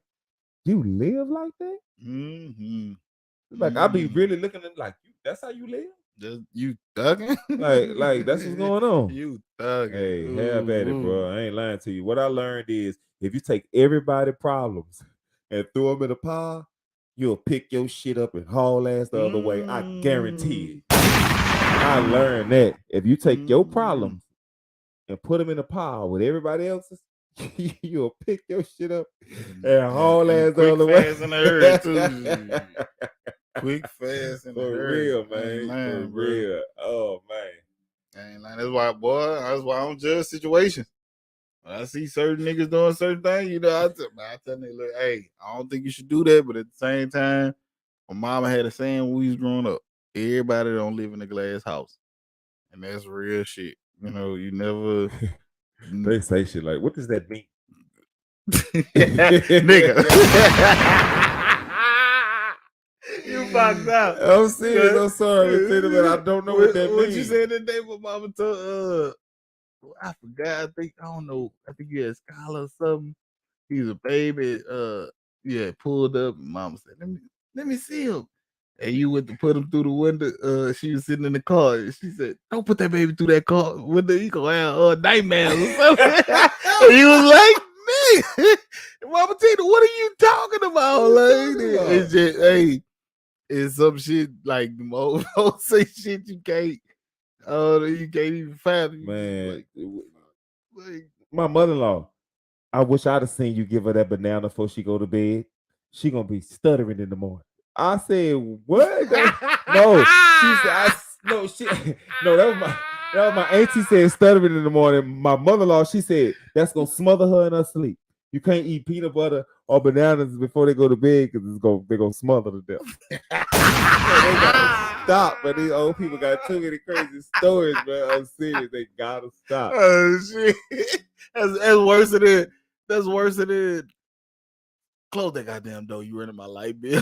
you live like that? Like I be really looking at them like, that's how you live? You thugging? like that's what's going on. You thugging. Hey, have at it, bro. I ain't lying to you. What I learned is if you take everybody's problems and throw them in a pile, you'll pick your shit up and haul ass the other way. I guarantee it. I learned that. If you take your problems and put them in a pile with everybody else's, you'll pick your shit up and haul ass the other way. Fast in the hurry, too. Quick, fast, and for real, man. For real. Oh, man. Ain't lying. That's why, boy. That's why I don't judge situations. When I see certain niggas doing certain things, you know, I tell niggas, look, hey, I don't think you should do that. But at the same time, my mama had a saying when we was growing up: everybody don't live in a glass house, and that's real shit. You know, you never. They say shit like, "What does that mean, nigga?" You fucked up. I'm serious. I'm sorry, but I don't know what that means. What you said that day? My mama told. I forgot. I don't know. I think you had Skylar or something. He was a baby. Yeah, pulled up. Mama said, "Let me see him." And you went to put him through the window. She was sitting in the car. And she said, "Don't put that baby through that car window. You gonna have nightmares or something." And he was like, "Me, Mama Tina, what are you talking about, lady?" It's just, hey. It's some shit like the old say shit you can't even fathom. Man, like, my mother-in-law, I wish I'd have seen you give her that banana before she go to bed. She gonna be stuttering in the morning. I said, what? No, she said, that was my auntie said stuttering in the morning. My mother-in-law, she said that's gonna smother her in her sleep. You can't eat peanut butter or bananas before they go to bed because they're gonna smother to death. They gotta stop, but these old people got too many crazy stories, man. I'm serious, they gotta stop. Oh shit. That's worse than it. That's worse than it. Close that goddamn door. You running my light bill.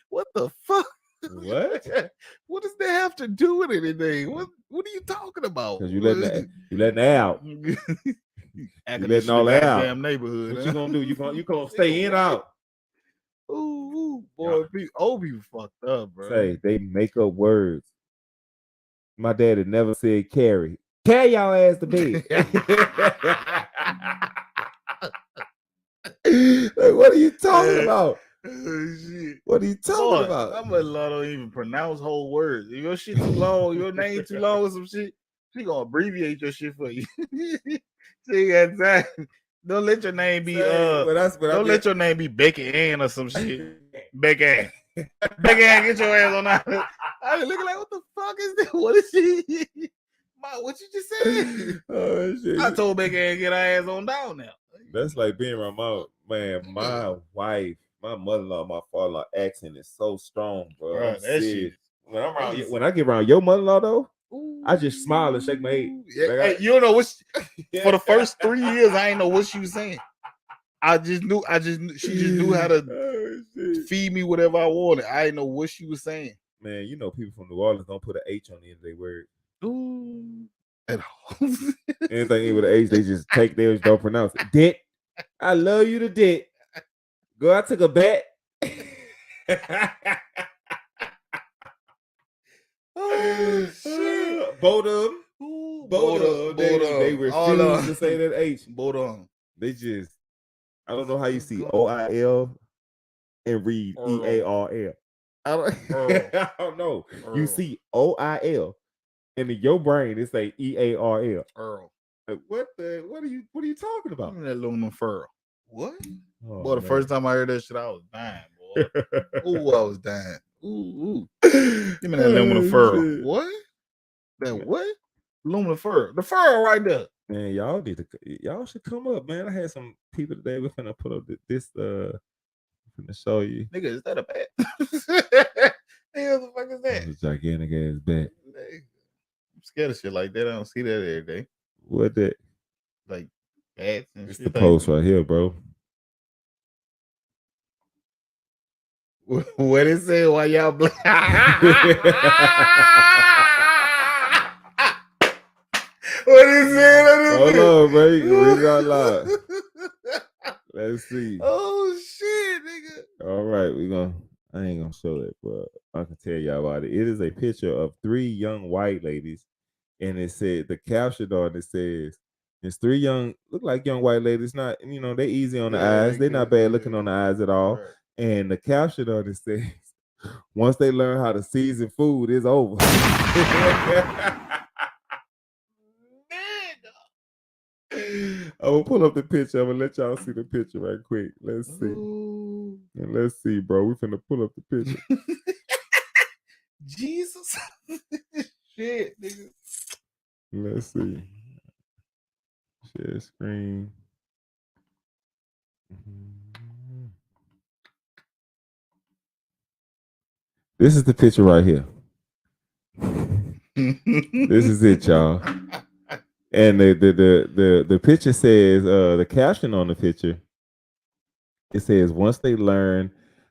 What the fuck? What? What does that have to do with anything? What are you talking about? Because you letting that out. You letting all that out. Damn neighborhood. What you gonna do? You gonna stay in out? Ooh, boy, old people fucked up, bro. Say they make up words. My daddy never said carry. Carry y'all ass to bed. Like, what are you talking about? Shit. What are you talking about? My mother-in-law don't even pronounce whole words. If your shit too long, your name too long or some shit, she gonna abbreviate your shit for you. She got time. Don't let your name be don't let your name be Becky Ann or some shit. Becky Ann. Becky Ann, get your ass on out. I be looking like, what the fuck is this? What is she? What you just said? Oh shit. I told Becky Ann get her ass on down now. That's like being around my wife, my mother-in-law, my father-in-law accent is so strong, bro. Right, that shit. When I get around your mother-in-law though, I just smile and shake my head. Yeah, like you don't know what for the first 3 years I ain't know what she was saying. She just knew how to feed me whatever I wanted. I didn't know what she was saying. Man, you know people from New Orleans don't put an H on the end of their word. Ooh. At all. Anything with an H, they just take theirs, don't pronounce it. Dick. I love you to dick. Girl, I took a bet. Oh shit. Both of them. They refuse to say that H. Both of them. They just, I don't know how you see OIL and read EARL. I don't know. You see OIL, and in your brain it say EARL. Earl. Like, what are you talking about? That aluminum furl. What? Oh, boy, the first time I heard that shit, I was dying, boy. Ooh, I was dying. Ooh. Give me that aluminum furl. Shit. What? That what? Aluminum furl. The furl right there. Man, y'all should come up, man. I had some people today. We're gonna put up this gonna show you. Nigga, is that a bat? Nigga, what the fuck is that? It's a gigantic ass bat. I'm scared of shit like that. I don't see that every day. What that? Like bats and it's shit. The post right here, bro. What it say? Why y'all black? What is it? Hold on, bro. Read it out loud. Let's see. Oh shit, nigga. All right, I ain't gonna show it, but I can tell y'all about it. It is a picture of 3 young white ladies, and it said the caption on it says, "It's 3 look like young white ladies. Not, they easy on the eyes. They're not bad looking on the eyes at all." Right. And the caption on it says, "Once they learn how to season food, it's over." I'm gonna pull up the picture. I'm gonna let y'all see the picture right quick. Let's see. Ooh. And let's see, bro. We finna pull up the picture. Jesus. Shit, nigga. Let's see. Share screen. This is the picture right here. This is it, y'all. And the picture says, the caption on the picture, it says, "Once they learn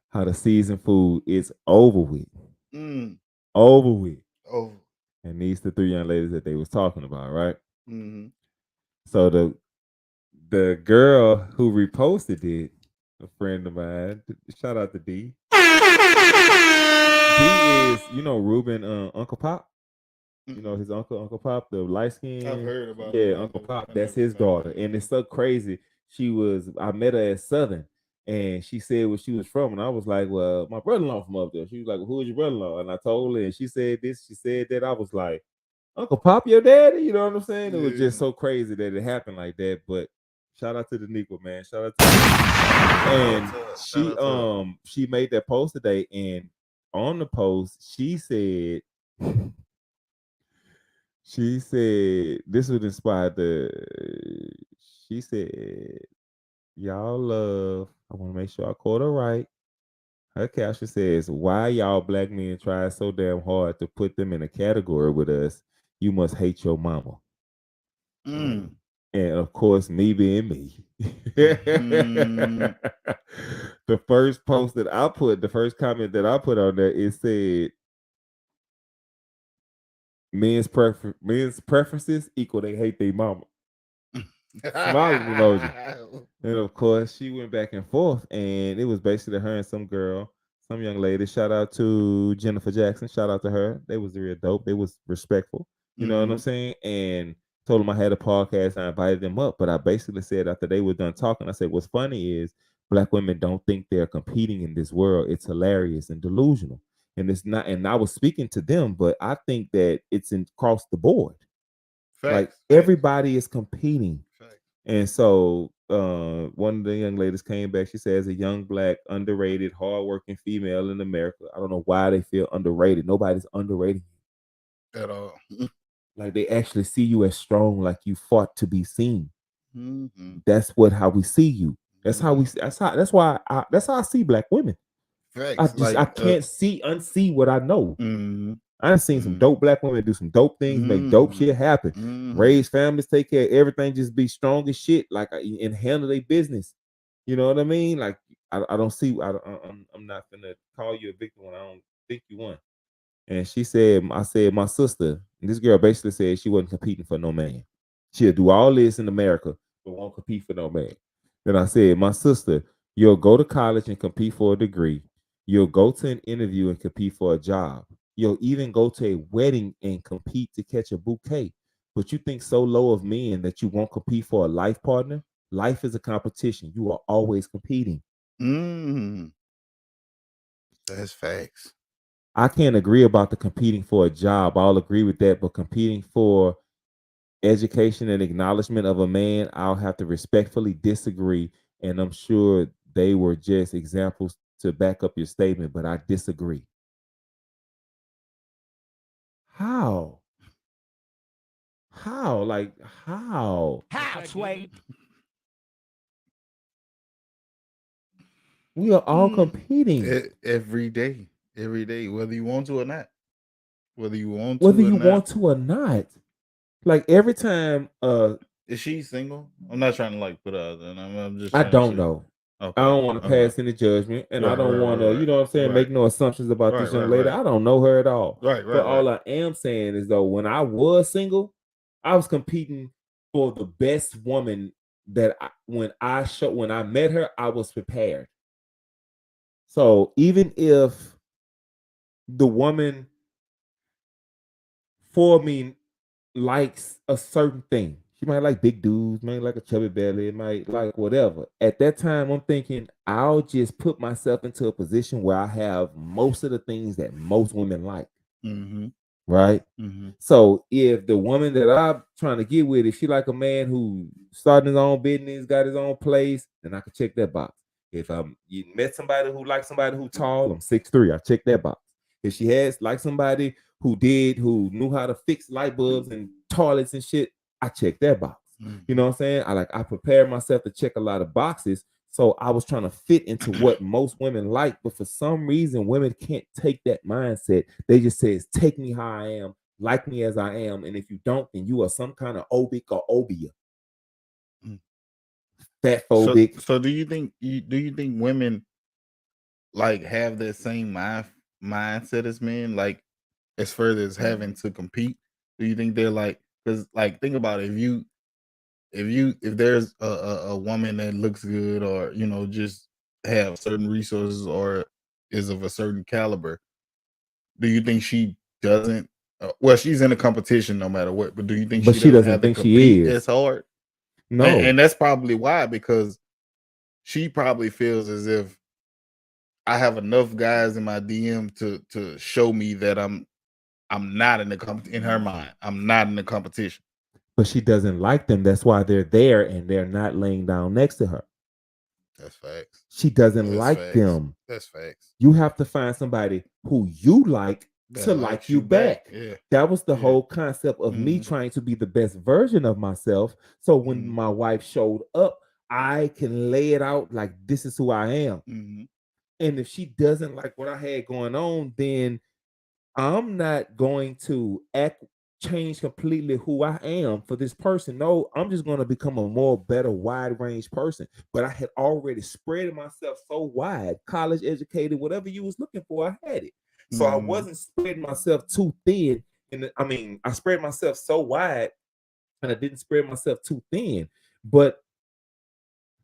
how to season food, it's over with." Over with. Over. And these the 3 young ladies that they was talking about, right? Mm-hmm. So the girl who reposted it, a friend of mine, shout out to D. D is, Ruben, Uncle Pop. His Uncle Pop, the light skin. I've heard about it. Yeah, Uncle Pop. That's his daughter. And it's so crazy. I met her at Southern, and she said where she was from. And I was like, well, my brother-in-law from up there. She was like, well, who is your brother-in-law? And I told her, and she said this, she said that. I was like, Uncle Pop, your daddy? You know what I'm saying? Yeah. It was just so crazy that it happened like that. But shout out to the Nico, man. Shout out to her. And she made that post today, and on the post, she said this would inspire she said, y'all love, I want to make sure I quote her right. Her caption says, "Why y'all black men try so damn hard to put them in a category with us? You must hate your mama." And of course, me being me. Mhm. The first post that I put, the first comment that I put on there, it said, men's preferences equal they hate their mama. Smiling emoji. And of course, she went back and forth, and it was basically her and some girl, some young lady. Shout out to Jennifer Jackson. Shout out to her. They was real dope. They was respectful. You know what I'm Mhm. saying? And told them I had a podcast. And I invited them up, but I basically said after they were done talking, I said, "What's funny is black women don't think they're competing in this world. It's hilarious and delusional, and it's not." And I was speaking to them, but I think that it's across the board. Like Facts. everybody is competing. Facts. And so one of the young ladies came back. She says, a young, black, underrated, hardworking female in America. I don't know why they feel underrated. Nobody's underrated you. At all. Like they actually see you as strong, like you fought to be seen. Mhm. That's how we see you. That's how we. That's why. That's how I see black women. Facts. I can't unsee what I know. Mhm. I done seen some dope black women do some dope things, make dope shit happen, raise families, take care of everything, just be strong as shit, like and handle their business. You know what I mean? Like I don't see. I'm not gonna call you a victim when I don't think you won. And she said, I said, my sister. And this girl basically said she wasn't competing for no man. She'll do all this in America, but won't compete for no man. Then I said, my sister, you'll go to college and compete for a degree. You'll go to an interview and compete for a job. You'll even go to a wedding and compete to catch a bouquet. But you think so low of men that you won't compete for a life partner? Life is a competition. You are always competing. That's facts. I can't agree about the competing for a job. I'll agree with that, but competing for education and acknowledgement of a man, I'll have to respectfully disagree. And I'm sure they were just examples to back up your statement, but I disagree. How? How? Like how? How, Sway? We are all competing. Every day, whether you want to or not. Whether you want to or not. Like every time is she single? I'm not trying to like put her out there. I'm just I trying to don't see. know. Okay. I don't want to pass any judgment, and I don't want to, you know what I'm saying, make no assumptions about this young lady. I don't know her at all. But all I am saying is, though, when I was single, I was competing for the best woman that when I met her, I was prepared. So even if the woman for me likes a certain thing, she might like big dudes, might like a chubby belly, might like whatever. At that time, I'm thinking I'll just put myself into a position where I have most of the things that most women like. Right? So if the woman that I'm trying to get with, if she like a man who starting his own business, got his own place, then I can check that box. If you met somebody who likes somebody who tall, I'm 6'3", I check that box. If she has like somebody who knew how to fix light bulbs and toilets and shit, I check that box. You know what I'm saying? I prepare myself to check a lot of boxes. So I was trying to fit into what most women like, but for some reason, women can't take that mindset. They just says, take me how I am, like me as I am, and if you don't, then you are some kind of obic or obia. Fat phobic. So do you think women like have that same mindset as men, like as further as having to compete? Do you think they're like, because like think about it, if there's a woman that looks good, or just have certain resources, or is of a certain caliber, do you think she doesn't well, she's in a competition no matter what, but do you think she doesn't have to compete as hard? No. And that's probably why, because she probably feels as if I have enough guys in my DM to show me that I'm not in her mind, I'm not in the competition. But she doesn't like them. That's why they're there and they're not laying down next to her. That's facts. She doesn't like them. That's facts. You have to find somebody who you like to like you back. Yeah. That was the whole concept of me trying to be the best version of myself. So when my wife showed up, I can lay it out like this is who I am. And if she doesn't like what I had going on, then I'm not going to change completely who I am for this person. No, I'm just going to become a more better wide range person. But I had already spread myself so wide, college educated, whatever you was looking for, I had it. So I wasn't spreading myself too thin. And I spread myself so wide and I didn't spread myself too thin. But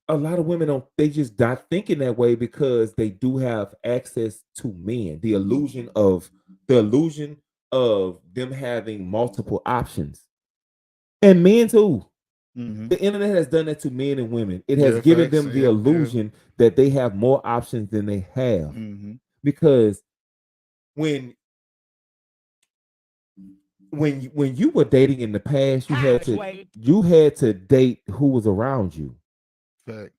a lot of women they just not thinking that way because they do have access to men. The illusion of them having multiple options. And men too. The internet has done that to men and women. It has given them the illusion that they have more options than they have. Because when you were dating in the past, you had to date who was around you. Fact.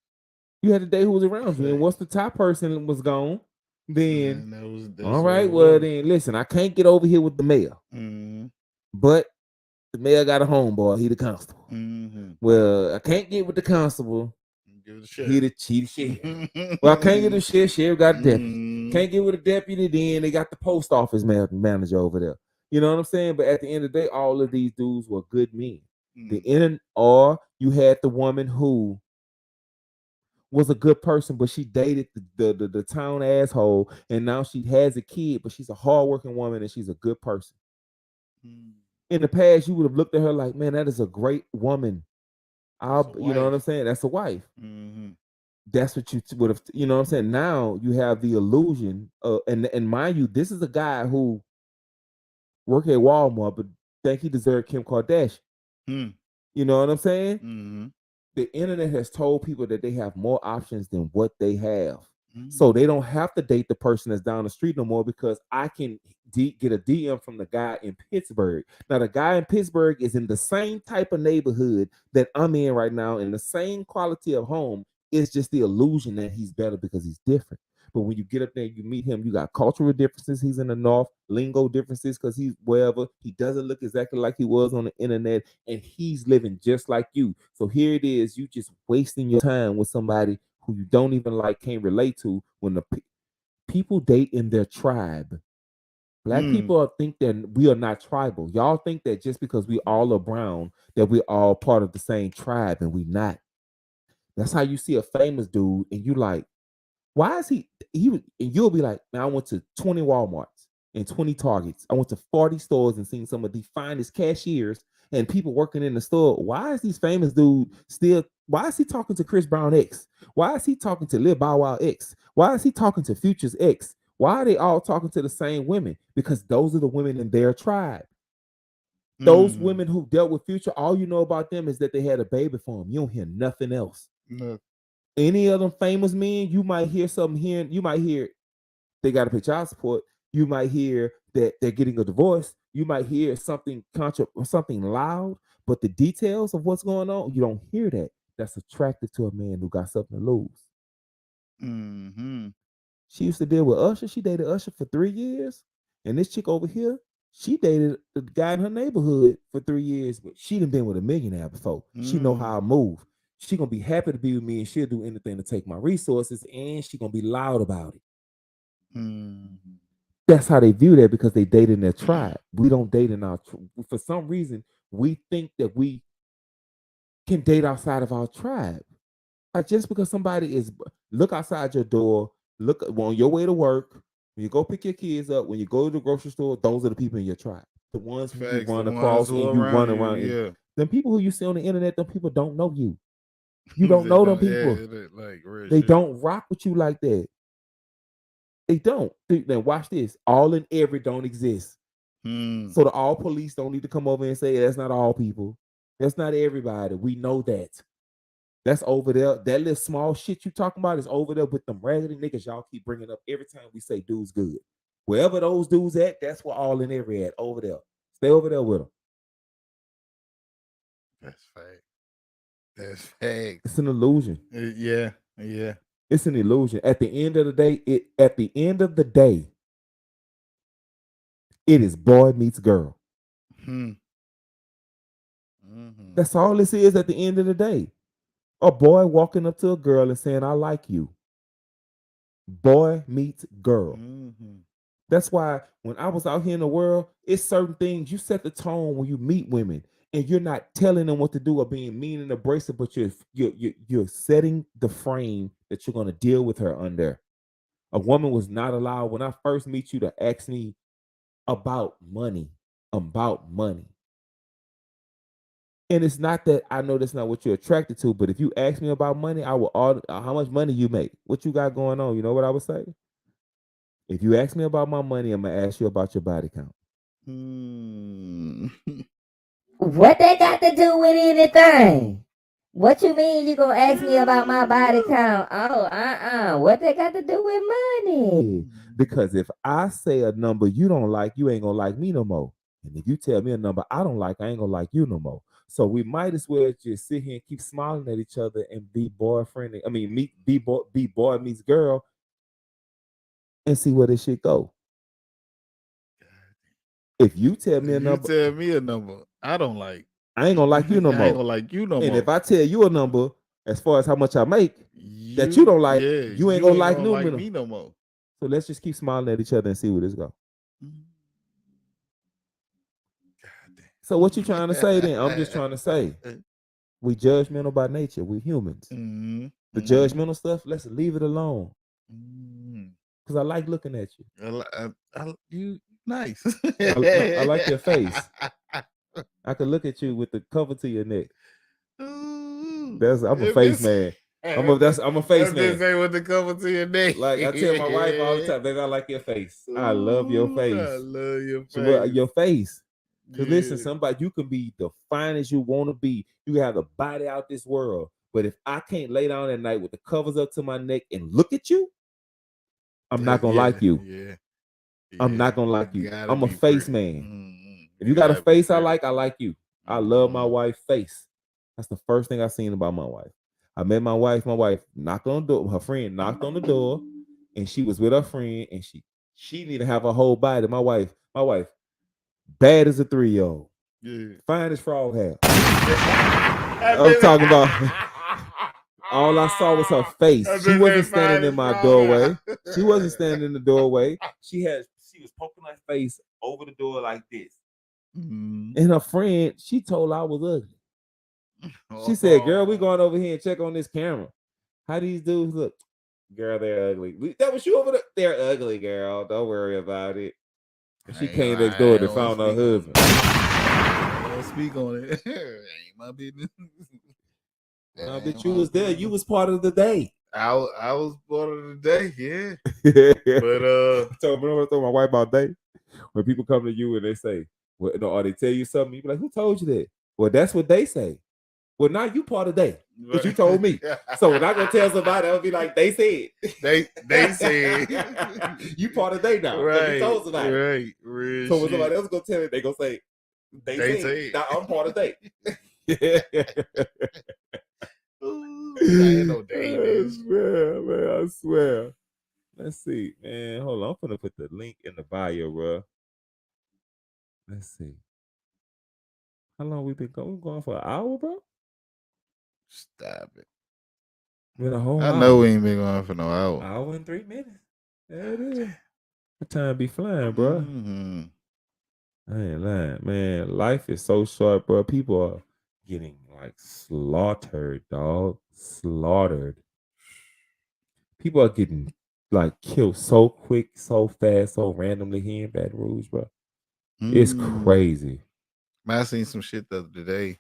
You had to date who was around you. And once the top person was gone, then that's all right, well then listen, I can't get over here with the mayor. But the mayor got a homeboy, he the constable. Well, I can't get with the constable. He the chief sheriff. Well, I can't get the sheriff got a deputy. Can't get with a deputy, then they got the post office manager over there. You know what I'm saying? But at the end of the day, all of these dudes were good men. Or you had the woman who was a good person, but she dated the town asshole, and now she has a kid, but she's a hardworking woman and she's a good person. In the past, you would have looked at her like, man, that is a great woman. You know what I'm saying? That's a wife. That's what you would have, you know what I'm saying? Now you have the illusion, and mind you, this is a guy who worked at Walmart, but think he deserved Kim Kardashian. You know what I'm saying? The internet has told people that they have more options than what they have. So they don't have to date the person that's down the street no more because I can get a DM from the guy in Pittsburgh. Now, the guy in Pittsburgh is in the same type of neighborhood that I'm in right now, in the same quality of home. It's just the illusion that he's better because he's different. But when you get up there, you meet him, you got cultural differences. He's in the north, lingo differences because he's wherever. He doesn't look exactly like he was on the internet, and he's living just like you. So here it is, you just wasting your time with somebody who you don't even like, can't relate to. When the people date in their tribe. Black people think that we are not tribal. Y'all think that just because we all are brown, that we're all part of the same tribe, and we not. That's how you see a famous dude, and you like, why is he and you'll be like, man, I went to 20 Walmarts and 20 Targets. I went to 40 stores and seen some of the finest cashiers and people working in the store. Why is these famous dude why is he talking to Chris Brown X? Why is he talking to Lil Bow Wow X? Why is he talking to Future's X? Why are they all talking to the same women? Because those are the women in their tribe. Those women who dealt with Future, all you know about them is that they had a baby for him. You don't hear nothing else. Any of them famous men, you might hear something here. You might hear they got to pay child support. You might hear that they're getting a divorce. You might hear something something loud, but the details of what's going on, you don't hear that. That's attractive to a man who got something to lose. She used to deal with Usher. She dated Usher for 3 years. And this chick over here, she dated the guy in her neighborhood for 3 years, but she done been with a millionaire before. She know how I move. She gonna be happy to be with me, and she'll do anything to take my resources, and she gonna be loud about it. That's how they view that because they date in their tribe. We don't date in our for some reason, we think that we can date outside of our tribe. Like just because somebody is look outside your door, look on your way to work, when you go pick your kids up, when you go to the grocery store, those are the people in your tribe. The ones who you run across and you run around. Yeah. Them people who you see on the internet, them people don't know you. You don't know them people. They don't rock with you like that. They don't. Then watch this. All and every don't exist. So the all police don't need to come over and say that's not all people. That's not everybody. We know that. That's over there. That little small shit you talking about is over there with them raggedy niggas y'all keep bringing up every time we say dude's good. Wherever those dudes at, that's where all and every at over there. Stay over there with them. That's fake. That's fake. It's an illusion. Yeah. It's an illusion. At the end of the day, it is boy meets girl. That's all this is at the end of the day. A boy walking up to a girl and saying, I like you. Boy meets girl. That's why when I was out here in the world, it's certain things you set the tone when you meet women, and you're not telling them what to do or being mean and abrasive, but you're setting the frame that you're gonna deal with her under. A woman was not allowed when I first meet you to ask me about money, about money. And it's not that I know that's not what you're attracted to, but if you ask me about money, I will all how much money you make, what you got going on. You know what I would say? If you ask me about my money, I'm gonna ask you about your body count. What they got to do with anything? What you mean you gonna ask me about my body count? Oh, what they got to do with money? Because if I say a number you don't like, you ain't gonna like me no more. And if you tell me a number I don't like, I ain't gonna like you no more. So we might as well just sit here and keep smiling at each other and be boyfriend. Be boy meets girl, and see where this shit go. If you tell me a number, I don't like. I ain't gonna like you no more. I ain't gonna like you no more. And if I tell you a number, as far as how much I make, that you don't like, you ain't gonna like me no more. So let's just keep smiling at each other and see where this go. So what you trying to say then? I'm just trying to say we judgmental by nature. We humans. The judgmental stuff, let's leave it alone. Because I like looking at you. You nice. I like your face. I could look at you with the cover to your neck. I'm a face man. I'm a face man. Say with the cover to your neck. Like I tell my wife all the time, baby, I like your face. I love your face. I love your face. So, your face. Because listen, somebody, you can be the finest you want to be. You can have the body out this world. But if I can't lay down at night with the covers up to my neck and look at you, I'm not gonna like you. I'm not gonna like you. I'm a face man. If you got a face I like you. I love my wife's face. That's the first thing I seen about my wife. I met my wife knocked on the door. Her friend knocked on the door, and she was with her friend, and she need to have a whole body. My wife, bad as a 3-year-old. Fine as frog hair. I'm talking about. All I saw was her face. She wasn't standing in my doorway. She wasn't standing in the doorway. She was poking her face over the door like this. And her friend, she told I was ugly. She said, "Girl, we going over here and check on this camera. How these dudes look? Girl, they're ugly. That was you over there. They're ugly, girl. Don't worry about it." And she came next door and found her husband. Don't speak on it. Ain't my business. No, but you was there. You was part of the day. I was part of the day, yeah. But I told my wife about day. When people come to you and they say, "Well, no," or they tell you something, you be like, "Who told you that?" Well, that's what they say. Well, now you part of the day because you told me. So when I go tell somebody, I'll be like, "They said." They said. You part of the day now. Right. You told somebody. Right. Real so when shit. somebody else gonna tell it, they gonna say, "They said." Now I'm part of the day. I ain't no day. I swear. Let's see, man. Hold on. I'm gonna put the link in the bio, bro. Let's see. How long we been going? We're going for an hour, bro? Stop it. Been a whole I hour. know we ain't been going for no hour. Hour and 3 minutes. There it is. The time be flying, bro. I ain't lying, man. Life is so short, bro. People are getting like slaughtered, dog. Slaughtered. People are getting like killed so quick, so fast, so randomly here in Baton Rouge, bro. It's crazy. Man, I seen some shit the other day.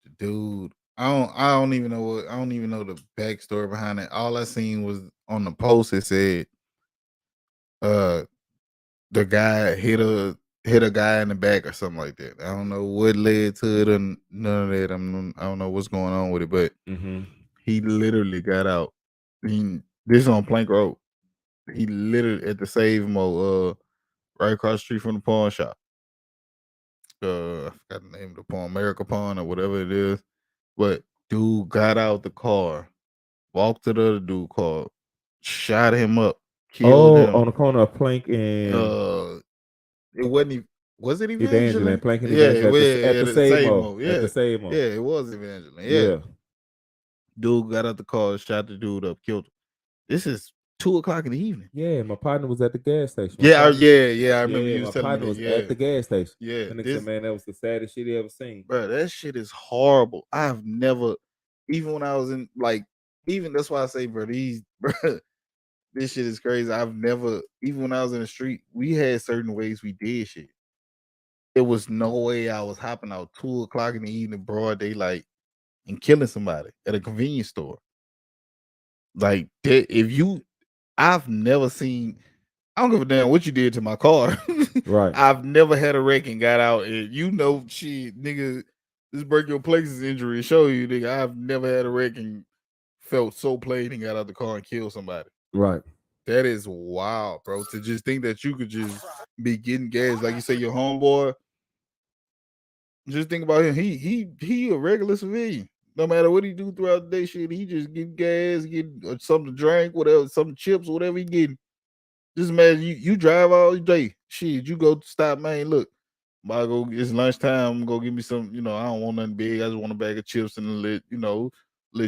The dude, I don't even know the backstory behind it. All I seen was on the post. It said, the guy hit a guy in the back or something like that. I don't know what led to it or none of that. I don't know what's going on with it, but he literally got out. This is on Plank Road. He literally at the Save Mo, right across the street from the pawn shop. I forgot the name of the pawn, America Pawn or whatever it is. But dude got out the car, walked to the other dude car, shot him up, killed him. On the corner of Plank and it wasn't even. Was it Evangeline? Plank and Evangeline at the Save Mo. Yeah. At the Save Mo. Yeah, it was Evangeline. Yeah. Dude got out the car, shot the dude up, killed him. This is 2 o'clock in the evening. Yeah, my partner was at the gas station. Yeah, I remember you my was telling partner me was that. Yeah, at the gas station. yeah. And said, man, that was the saddest shit he ever seen. Bro, that shit is horrible. I've never, even when I was in, like, even that's why I say, bro, this shit is crazy. I've never, even when I was in the street, we had certain ways we did shit. There was no way I was hopping out 2 o'clock in the evening, broad daylight, and killing somebody at a convenience store. Like that, I've never seen. I don't give a damn what you did to my car. Right. I've never had a wreck and got out, and shit, nigga, this break your plexus injury show you, nigga. I've never had a wreck and felt so played and got out the car and killed somebody. Right. That is wild, bro. To just think that you could just be getting gas, like you say, your homeboy. Just think about him. He a regular civilian. No matter what he do throughout the day, shit, he just get gas, get something to drink, whatever, some chips, whatever he getting. Just imagine you drive all day. Shit, you go stop, man. Look, I go. It's lunchtime. Go give me some. I don't want nothing big. I just want a bag of chips and a little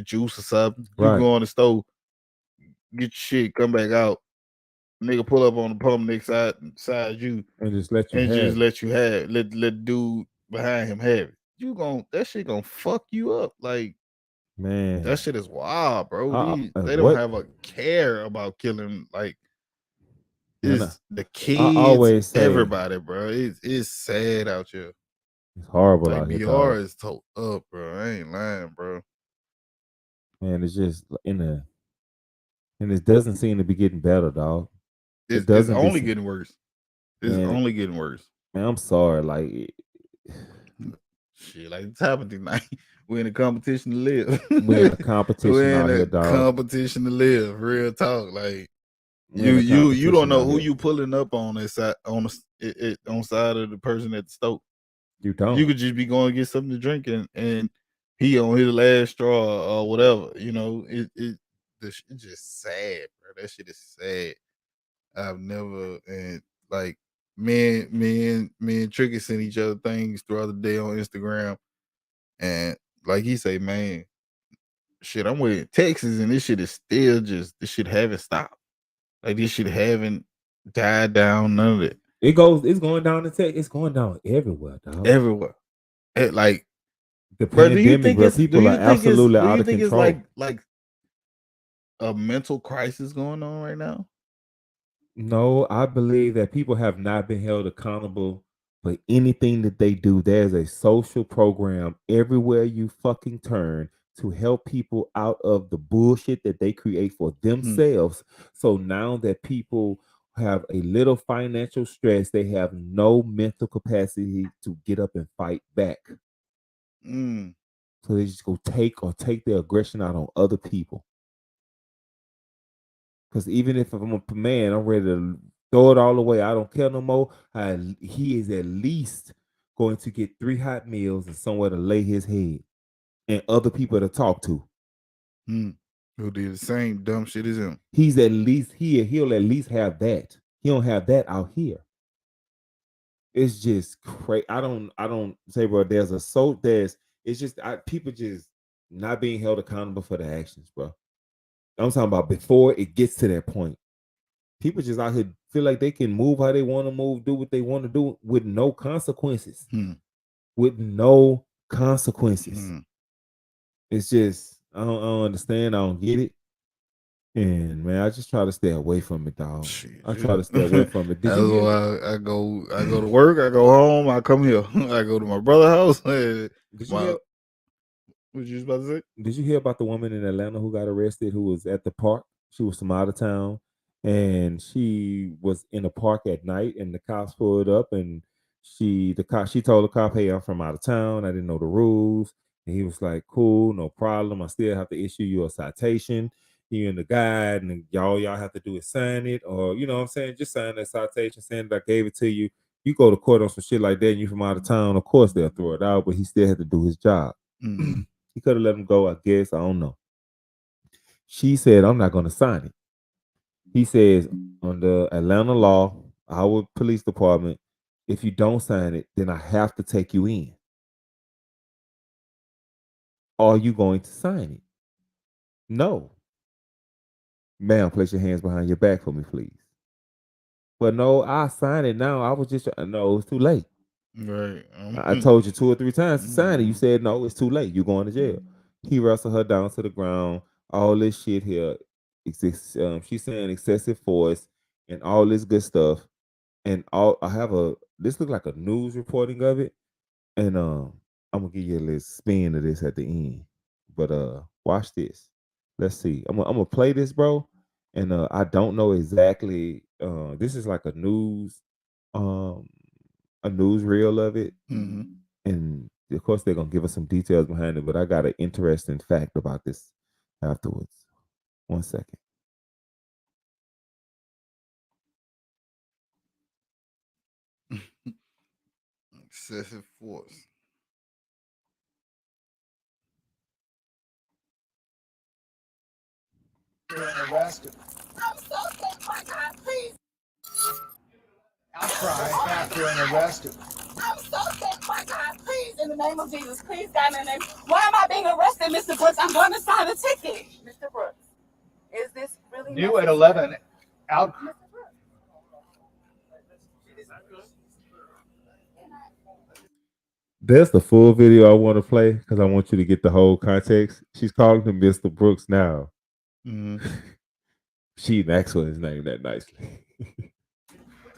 juice or something. Right. You go on the stove, get your shit, come back out. Nigga pull up on the pump next side you, and just let you have let dude behind him have it. That shit gonna fuck you up. Like, man, that shit is wild, bro. They what? don't have a care about killing. Like, it's the kids, I always say, everybody, bro. It's sad out here. It's horrible like, out here. BR is told up, bro. I ain't lying, bro. Man, it's just and it doesn't seem to be getting better, dog. It's only getting worse. It's only getting worse. Man, I'm sorry. Like, shit, like it's happened tonight. We're in a competition to live. We're in a competition out here, dog. Competition to live. Real talk. Like, you don't know who you pulling up on that side on side of the person at the stove. You don't. You could just be going to get something to drink and he on his last straw or whatever. It's just sad, bro. That shit is sad. I've never, and like, me and Tricky send each other things throughout the day on Instagram, and like he say, man, shit, I'm with Texas, and this shit is still this shit haven't stopped. Like, this shit haven't died down. None of it. It's going down in Texas. It's going down everywhere, dog. Everywhere. Like, the pandemic, bro, people are absolutely out of control. Do you think it's like a mental crisis going on right now? No, I believe that people have not been held accountable for anything that they do. There's a social program everywhere you fucking turn to help people out of the bullshit that they create for themselves. So now that people have a little financial stress, they have no mental capacity to get up and fight back. So they just go take their aggression out on other people. Because even if I'm a man, I'm ready to throw it all away. I don't care no more. He is at least going to get 3 hot meals and somewhere to lay his head and other people to talk to. Who did the same dumb shit as him. He's at least he'll at least have that. He don't have that out here. It's just crazy. I don't say, bro. It's just people just not being held accountable for the actions, bro. I'm talking about before it gets to that point. People just out here feel like they can move how they want to move, do what they want to do with no consequences. With no consequences. It's just, I don't understand. I don't get it. And man, I just try to stay away from it, dog. Shit, I try to stay away from it. That's why I go to work, I go home, I come here. I go to my brother's house. What you about to say? Did you hear about the woman in Atlanta who got arrested who was at the park? She was from out of town and she was in a park at night and the cops pulled up and she told the cop, hey, I'm from out of town. I didn't know the rules. And he was like, cool, no problem. I still have to issue you a citation. You and the guide and y'all have to do is sign it, or you know what I'm saying, just sign that citation saying that I gave it to you. You go to court on some shit like that and you from out of town, of course they'll throw it out, but he still had to do his job. He could have let him go, I guess. I don't know. She said, I'm not going to sign it. He says, under Atlanta law, our police department, if you don't sign it, then I have to take you in. Are you going to sign it? No. Ma'am, place your hands behind your back for me, please. But no, I signed it now. I was just no, it's too late. Right. I told you 2 or 3 times to sign it. You said no, it's too late. You're going to jail. He wrestled her down to the ground. All this shit here. She's saying excessive force and all this good stuff. And I have this look like a news reporting of it. And I'm gonna give you a little spin of this at the end. But watch this. Let's see. I'm gonna play this, bro. And I don't know exactly. This is like a news reel of it. Mm-hmm. And of course they're gonna give us some details behind it, but I got an interesting fact about this afterwards. 1 second. Excessive force. Arrested. I'm so sick, my God, please. Outcry after an arrested. I'm so sick, my God, please, in the name of Jesus, please, God, in the name. Why am I being arrested, Mr. Brooks? I'm going to sign a ticket. Mr. Brooks, is this really new necessary? At 11? Out. That's the full video I want to play because I want you to get the whole context. She's calling him Mr. Brooks now. Mm-hmm. She Maxwell is named that nicely.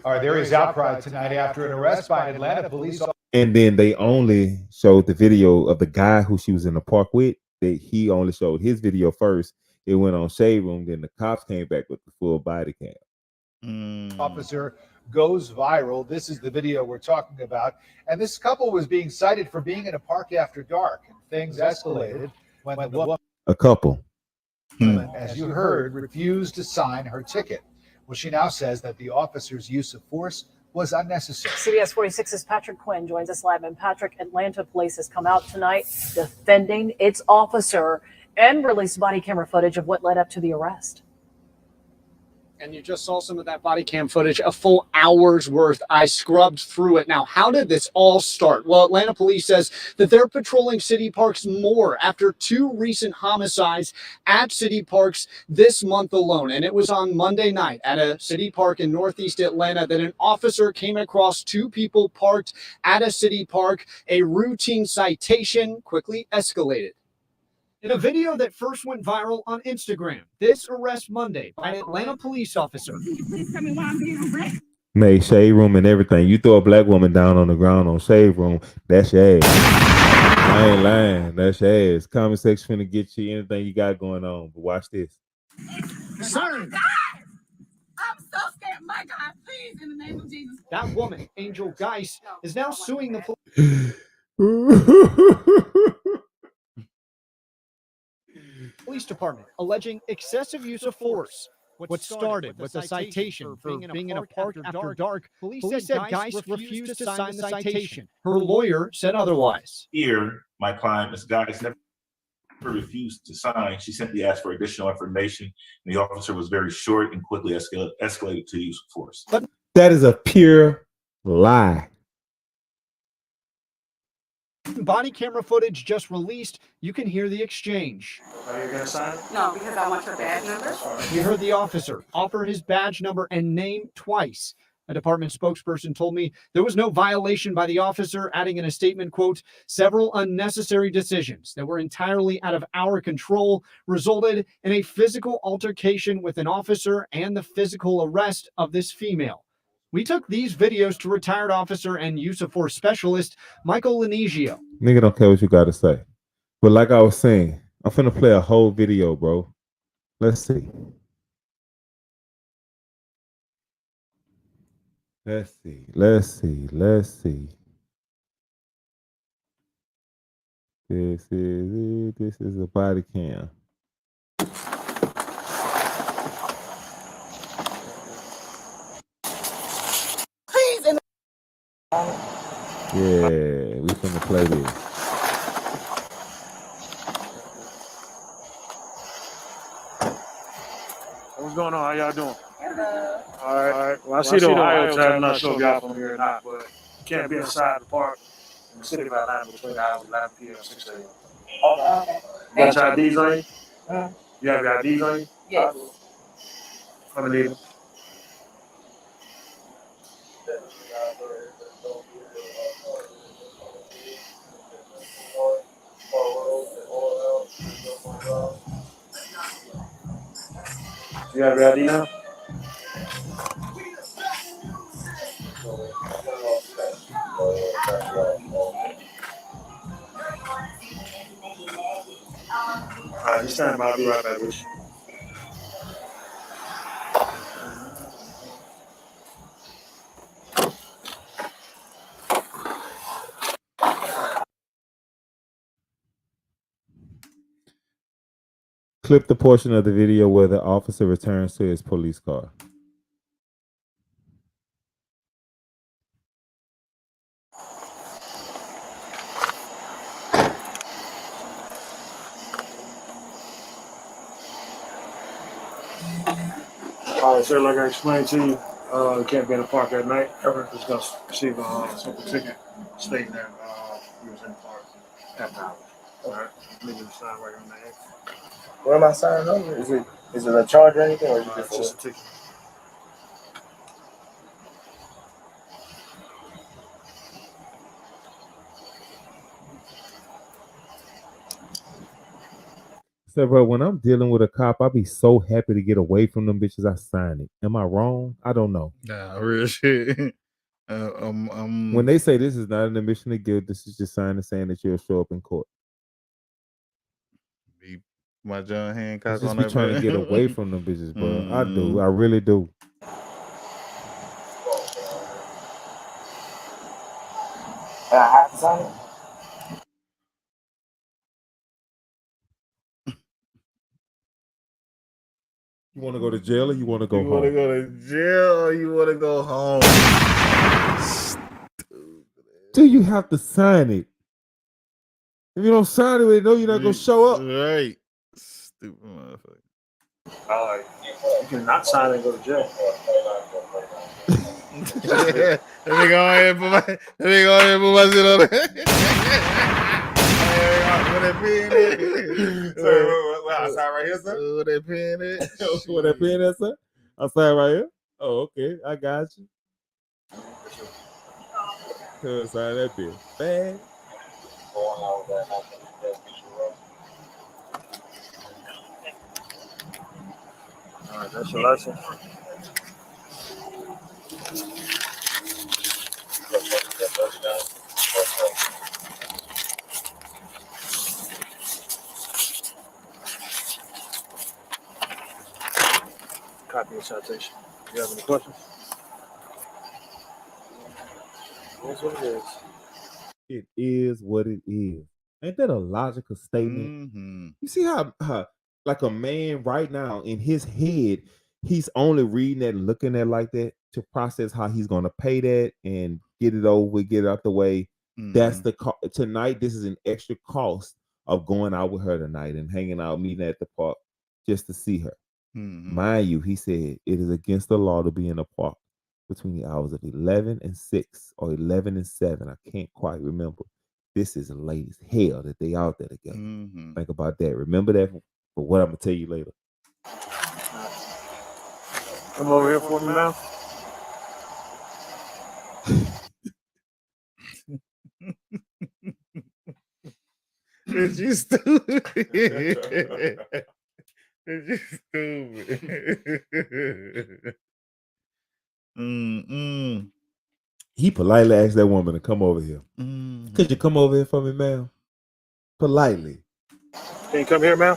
All right, there is outcry tonight after an arrest by Atlanta police. And then they only showed the video of the guy who she was in the park with. He only showed his video first. It went on Shade Room. Then the cops came back with the full body cam. Officer goes viral. This is the video we're talking about. And this couple was being cited for being in a park after dark. And things escalated when the woman, a couple, as you heard, refused to sign her ticket. Well, she now says that the officer's use of force was unnecessary. CBS 46's Patrick Quinn joins us live. And Patrick, Atlanta police has come out tonight defending its officer and released body camera footage of what led up to the arrest. And you just saw some of that body cam footage, a full hour's worth. I scrubbed through it. Now, how did this all start? Well, Atlanta police says that they're patrolling city parks more after 2 recent homicides at city parks this month alone. And it was on Monday night at a city park in Northeast Atlanta that an officer came across 2 people parked at a city park. A routine citation quickly escalated. In a video that first went viral on Instagram, this arrest Monday by an Atlanta police officer. Please tell me why I'm being arrested. made Shade Room and everything. You throw a black woman down on the ground on Shade Room, that's your ass. I ain't lying. That's your ass. Comment section finna get you anything you got going on. But watch this. Sir. Oh God. I'm so scared. My God, please, in the name of Jesus. That woman, Angel Geis, is now suing the police department, alleging excessive use of force. What started with a citation for being in a park after dark, police said Geis refused to sign the citation. Her lawyer said otherwise. Here, my client, Ms. Geis, never refused to sign. She simply asked for additional information, and the officer was very short and quickly escalated to use of force. But that is a pure lie. Body camera footage just released. You can hear the exchange. Are you going to sign it? No, because I want your badge number. You heard the officer offer his badge number and name twice. A department spokesperson told me there was no violation by the officer, adding in a statement, quote, several unnecessary decisions that were entirely out of our control resulted in a physical altercation with an officer and the physical arrest of this female. We took these videos to retired officer and use of force specialist Michael Lanigio. Nigga don't care what you got to say. But like I was saying, I'm finna play a whole video, bro. Let's see. Let's see. Let's see. Let's see. This is it. This is a body cam. Yeah, we finna play this. What's going on? How y'all doing? Hello. All right. Well, I see the Ohio tag. I'm not sure if y'all from here or not, but you can't be inside the park in the city of Atlanta between the hours of 11 p.m. and 6 a.m. Okay. You got your IDs on you? You have your IDs on you? Yes. I'm gonna need him. You have your ID now? Alright, just stand by. I'll be right back with you. Clip the portion of the video where the officer returns to his police car. Alright, sir, like I explained to you, you can't be in the park at night. Ever just gonna receive a simple ticket stating that you was in the park after hours. Alright, leave the sign right on the head. What am I signing over? Is it a charge or anything, or is it Just a ticket? So, bro, when I'm dealing with a cop, I be so happy to get away from them bitches. I sign it. Am I wrong? I don't know. Nah, real shit. When When they say this is not an admission of guilt, this is just signing saying that you'll show up in court. my John Hancock It's just on be that, trying to bro. get away from them bitches, bro. I do. I really do. I have to sign it? You want to go to jail or you want to go You home? want to go to jail or you want to go home? Do you have to sign it? If you don't sign it, they know you're not going to show up. Right. Stupid motherfucker. You cannot sign and go to jail. Let me go ahead and put my shit on there. What that pen is? What I sign right here, sir? What that pen is? What that pen is, sir? I sign right here. Oh, okay. I got you. Sign that pen. Bad. Alright, that's your license. Copy of citation. You have any questions? That's what it is. It is what it is. Ain't that a logical statement? Mm-hmm. You see how like a man right now in his head, he's only reading that and looking at it like that to process how he's going to pay that and get it over with, get it out the way. That's the tonight. This is an extra cost of going out with her tonight and hanging out, meeting at the park just to see her. Mind you, he said it is against the law to be in the park between the hours of 11 and 6 or 11 and 7. I can't quite remember. This is late as hell that they out there together. Think about that. Remember that for what I'm gonna tell you later. Come over here for me now. Is you stupid? Is you stupid? He politely asked that woman to come over here. Could you come over here for me, ma'am? Politely. Can you come here, ma'am?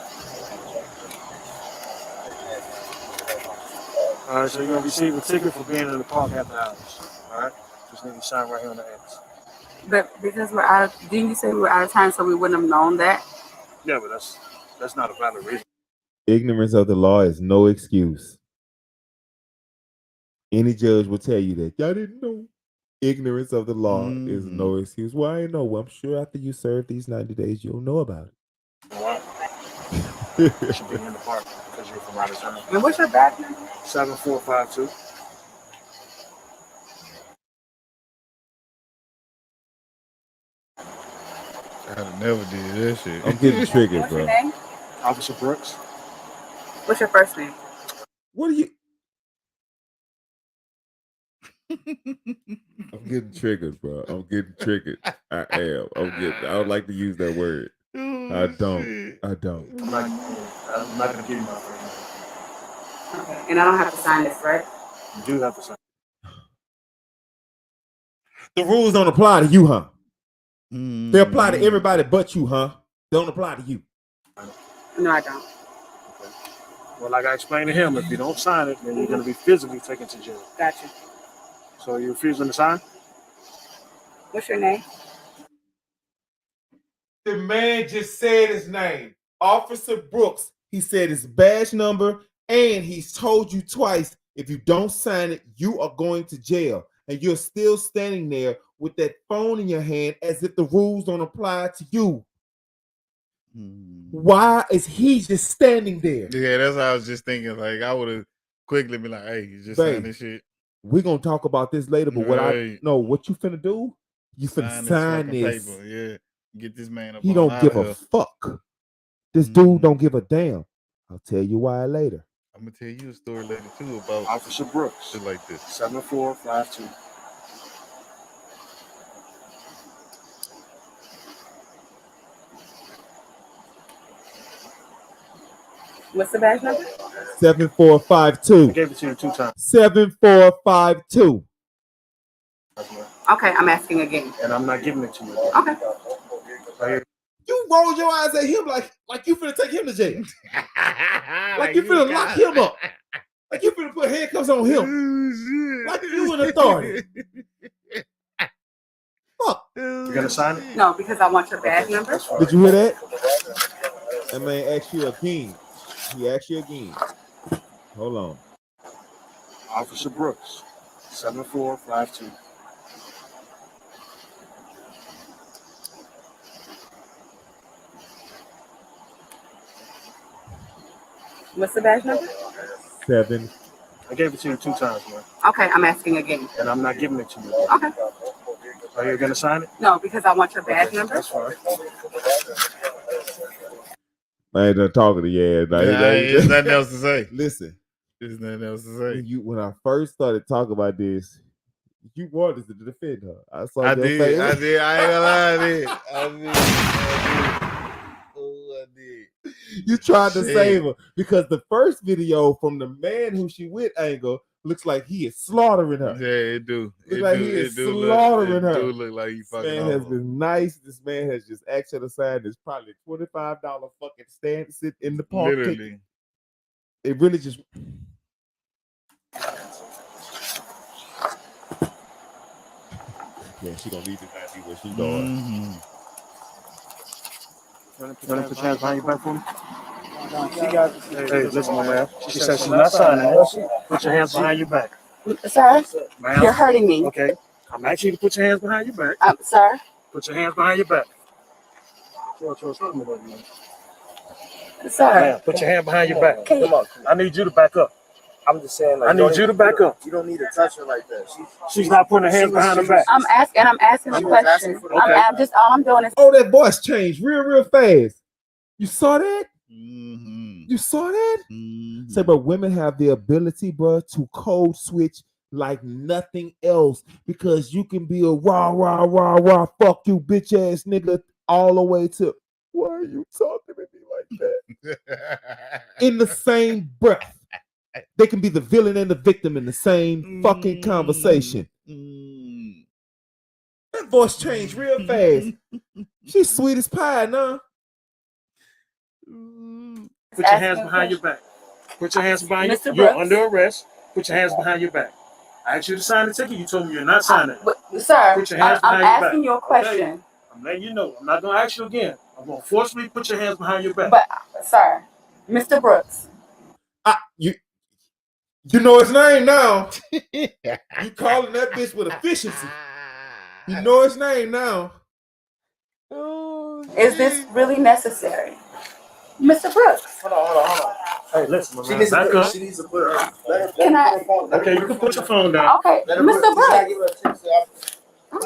All right, so you're going to receive a ticket for being in the park after hours. All right? Just need to sign right here on the X. But because we're out of, didn't you say we were out of time so we wouldn't have known that? Yeah, but that's not a valid reason. Ignorance of the law is no excuse. Any judge will tell you that. Y'all didn't know. Ignorance of the law is no excuse. Well, I know. Well, I'm sure after you serve these 90 days, you'll know about it. What? You should be in the park because you're from out of town. And what's your badge number? 7452. I never did that shit. I'm getting triggered, What's bro. your name? Officer Brooks. What's your first name? What are you? I'm getting triggered, bro. I'm getting triggered. I am. I don't like to use that word. I don't. I'm not gonna give you my phone. Okay. And I don't have to sign this, right? You do have to sign. The rules don't apply to you, huh? They apply to everybody but you, huh? They don't apply to you. No, I don't. Okay. Well, like I explained to him, if you don't sign it, then you're gonna be physically taken to jail. Gotcha. So you refusing to sign? What's your name? The man just said his name. Officer Brooks. He said his badge number, and he's told you twice, if you don't sign it, you are going to jail. And you're still standing there with that phone in your hand as if the rules don't apply to you. Why is he just standing there? Yeah, that's what I was just thinking. Like, I would have quickly been like, hey, you just sign this shit. We're going to talk about this later, but what you finna do? You finna sign this. Paper. Yeah, get this man up. He don't give a fuck. This dude don't give a damn. I'll tell you why later. I'm gonna tell you a story later too about Officer Brooks. Shit like this. 7452. What's the badge number? 7452. I gave it to you 2 times. 7452. Okay, I'm asking again. And I'm not giving it to you. Okay. Right here. You rolled your eyes at him like you finna take him to jail. like you finna lock him up. Like you finna put handcuffs on him. Like you an authority. Fuck. You gonna sign it? No, because I want your badge number. Did you hear that? That man asked you again. He asked you again. Hold on. Officer Brooks, 7452. What's the badge number? 7. I gave it to you 2 times, man. Okay, I'm asking again. And I'm not giving it to you. Okay. Are you gonna sign it? No, because I want your badge number. That's fine. I ain't done talking to you. There's nothing else to say. Listen. There's nothing else to say. When I first started talking about this, you wanted to defend her. I saw I your did. face. I did. I ain't gonna lie. I did. You tried to save her because the first video from the man who she with angle looks like he is slaughtering her. Yeah, it do. Looks like he is slaughtering her. It do look like he fucking. This man has been nice. This man has just asked her to sign this probably $25 fucking stand to sit in the park. Literally. It really just. Yeah, she gonna need to not be where she going. You want to put your hands behind your back for me? Hey, listen, my man. She said she's not signing it. Put your hands behind your back. Sir, Ma'am? you're hurting me. Okay. I'm asking you to put your hands behind your back. Sir. Put your hands behind your back. Sir. Ma'am, put your hand behind your back. Come on. I need you to back up. I'm just saying, like, I need you to back up. You don't need to touch her like that. She's not putting her hands behind her back. I'm asking a question. I'm just all I'm doing is. Oh, that voice changed real fast. You saw that? You saw that? Say, bro, women have the ability, bro, to code switch like nothing else because you can be a rah, fuck you, bitch ass nigga, all the way to, why are you talking to me like that? In the same breath. They can be the villain and the victim in the same fucking conversation. That voice changed real fast. She's sweet as pie, nah. Put your hands behind your back. Put your hands behind your back. You're under arrest. Put your hands behind your back. I asked you to sign the ticket. You told me you're not signing. Sir, put your hands I'm behind your back. asking you a question. Okay. I'm letting you know. I'm not going to ask you again. I'm going to forcefully put your hands behind your back. But, sir, Mr. Brooks. You know his name now. You calling that bitch with efficiency. You know his name now. Is this really necessary? Mr. Brooks. Hold on. Hey, listen, She needs to put her. Can I? Okay, you can put your phone down. Okay, Mr. Brooks. Oh my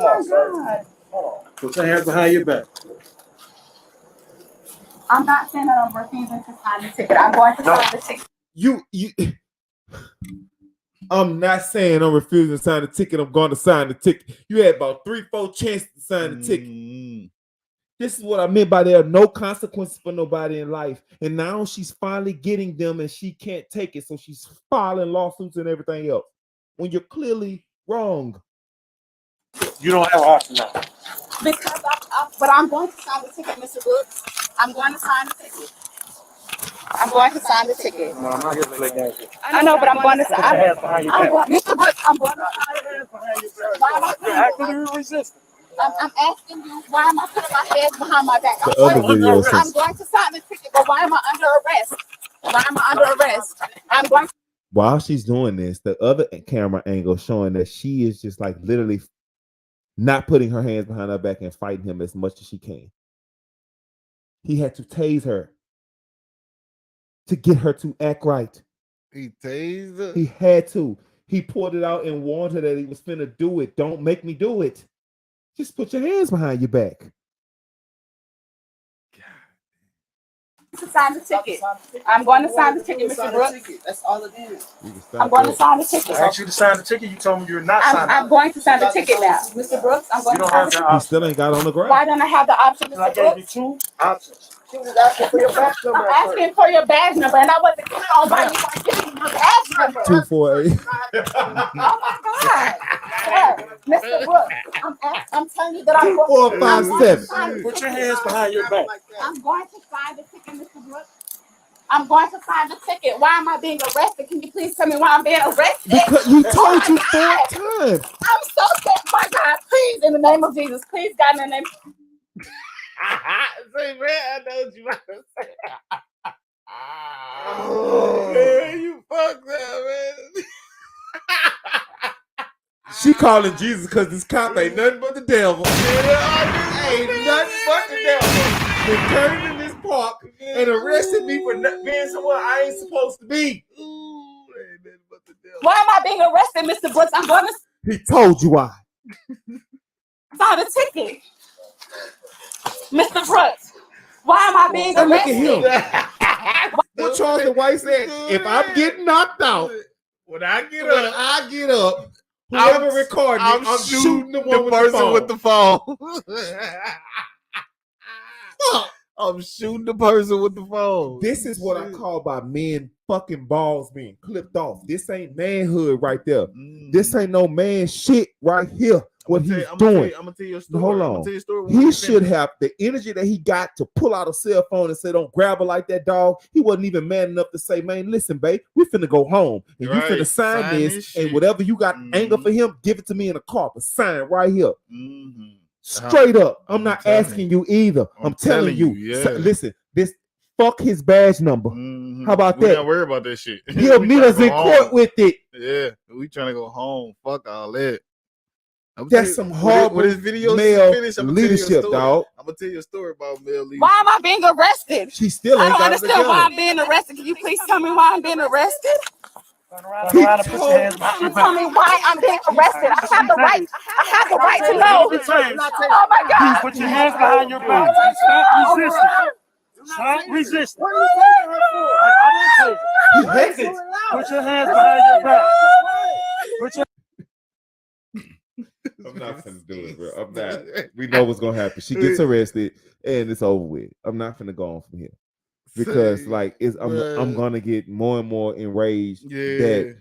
God. Put your hands behind your back. I'm not saying that I'm refusing to sign the ticket. I'm going to sign the ticket. I'm not saying I'm refusing to sign the ticket. I'm going to sign the ticket. You had about 3-4 chances to sign the ticket. This is what I meant by there are no consequences for nobody in life. And now she's finally getting them and she can't take it. So she's filing lawsuits and everything else. When you're clearly wrong. You don't have an option now. Because but I'm going to sign the ticket, Mr. Brooks. I'm going to sign the ticket. I'm going to sign the ticket. No, I'm not here to play games. I know, but I'm going to sign. Mr. Brooks, I'm going to sign. You're actively resisting. I'm asking you, why am I putting my head behind my back? The other video says, I'm going to sign the ticket, but why am I under arrest? Why am I under arrest? I'm going to. While she's doing this, the other camera angle showing that she is just like literally not putting her hands behind her back and fighting him as much as she can. He had to tase her to get her to act right. He tased her? He had to. He pulled it out and warned her that he was finna do it. Don't make me do it. Just put your hands behind your back. To sign the ticket. I'm going to sign the ticket, Mr. Brooks. That's all it is. I'm going to sign the ticket. I asked you to sign the ticket. You told me you're not signing. I'm going to sign the ticket now, Mr. Brooks. I'm going to sign the ticket. He still ain't got on the ground. Why don't I have the option, I Mr. gave you Brooks? 2 options. She was asking for your badge number. I'm asking for your badge number, and I wasn't clear on why you weren't giving me your badge number. 248. Oh my God. Sir, Mr. Brooks, I'm telling you that I'm 2457. Put your hands behind your back. I'm going to sign the ticket, Mr. Brooks. I'm going to sign the ticket. Why am I being arrested? Can you please tell me why I'm being arrested? Because you told you 4 times. I'm so scared. My God, please, in the name of Jesus, please, God, in the name. Say, man, I know what you about to say. Oh, man, you fucked up, man. She calling Jesus because this cop ain't nothing but the devil. Ain't nothing but the devil. They turned in this park and arrested me for being somewhere I ain't supposed to be. Ooh, ain't nothing but the devil. Why am I being arrested, Mr. Brooks? I'm going to He told you why. sign the ticket. Mr. Brooks, why am I being Now look arrested? at him. What Charles White said, if I'm getting knocked out, When I get up, whoever recorded me, I'm shooting the one with the phone. with the phone. I'm shooting the person with the phone. This is what I call by men fucking balls being clipped off. This ain't manhood right there. This ain't no man shit right here. What he's doing. I'm gonna tell you a story. Hold I'm on. gonna tell you a story. He should have the energy that he got to pull out a cell phone and say, "Don't grab her like that, dog." He wasn't even man enough to say, "Man, listen, babe, we finna go home and you finna sign this, and whatever you got anger for him, give it to me in a car, but sign right here." Straight up. I'm not asking you either. I'm telling you. yeah. Listen, this fuck his badge number. How about We that? not worry about that shit. He'll We meet tryna us go in home. court with it. Yeah, we trying to go home. Fuck all that. That's some horrible male leadership, dog. I'm gonna tell you a story about male leadership. Why am I being arrested? She still I ain't don't got it understand why together. I'm being arrested. Can you please tell me why I'm being arrested? Turn around and put your hands Can behind you your tell back. me why I'm being arrested? I have the right. I have the right to know. Oh my God! Put your hands behind your back. Stop resisting. Stop resisting. He hates it. Put your hands behind your back. Put your I'm not gonna do it, bro. I'm not. We know what's gonna happen. She gets arrested and it's over with. I'm not gonna go on from here because, like, I'm gonna get more and more enraged. That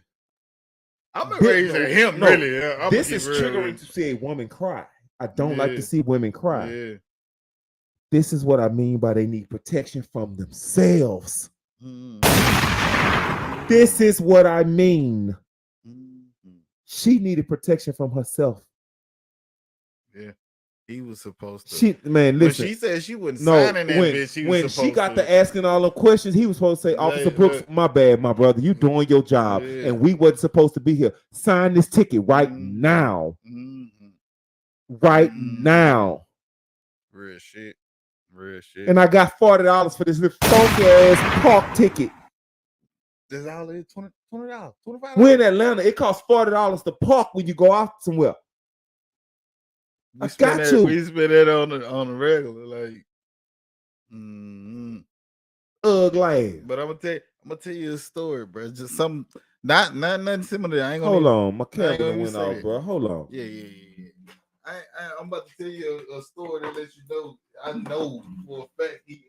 I'm enraged at him. No, Really, yeah, this is triggering to see a woman cry. I don't like to see women cry. Yeah. This is what I mean by they need protection from themselves. This is what I mean. She needed protection from herself. Yeah, he was supposed to. She, man, listen. When she said she wasn't No, signing that when, bitch, she was when supposed she got to. to asking all the questions, he was supposed to say, "Officer Brooks, my bad, my brother. You doing your job, and we wasn't supposed to be here. Sign this ticket right now, right now." Real shit. Real shit. And I got $40 for this little funky ass park ticket. That's all it is. $20, $25. We're in Atlanta. It costs $40 to park when you go out somewhere. I got that, you. We spend that on the regular, like. Ugly. But I'm gonna tell you a story, bro. Just some Not nothing similar. I ain't gonna Hold on, my I ain't camera gonna done went say off, that. bro. Hold on. Yeah. I'm about to tell you a story that lets you know. I know for a fact he.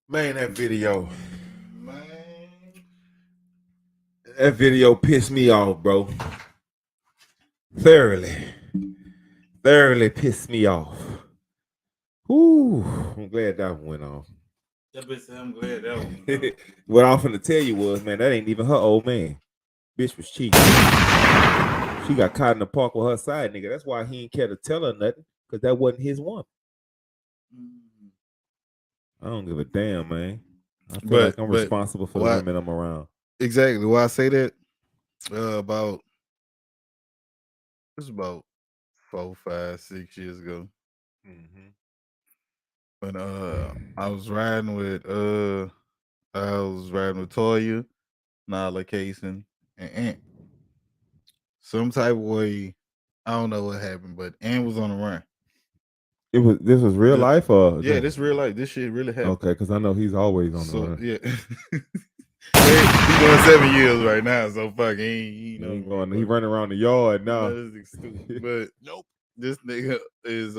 Man, that video. Man. That video pissed me off, bro. Thoroughly pissed me off. Whoo, I'm glad that one went off. That bitch said I'm glad that one. What I'm finna tell you was, man, that ain't even her old man. Bitch was cheating. She got caught in the park with her side nigga. That's why he ain't care to tell her nothing, because that wasn't his woman. I don't give a damn, man. I feel like I'm responsible for the women I'm around. Exactly. Why I say that? About it's about 4, 5, 6 years ago. When I was riding with Toya, Nala, Kason, and Ant. Some type of way, I don't know what happened, but Ant was on the run. This was real life, or yeah, this real life. This shit really happened. Okay, because I know he's always on the run. Yeah. He's doing 7 years right now, so fuck, he running around the yard now. But nope, this nigga is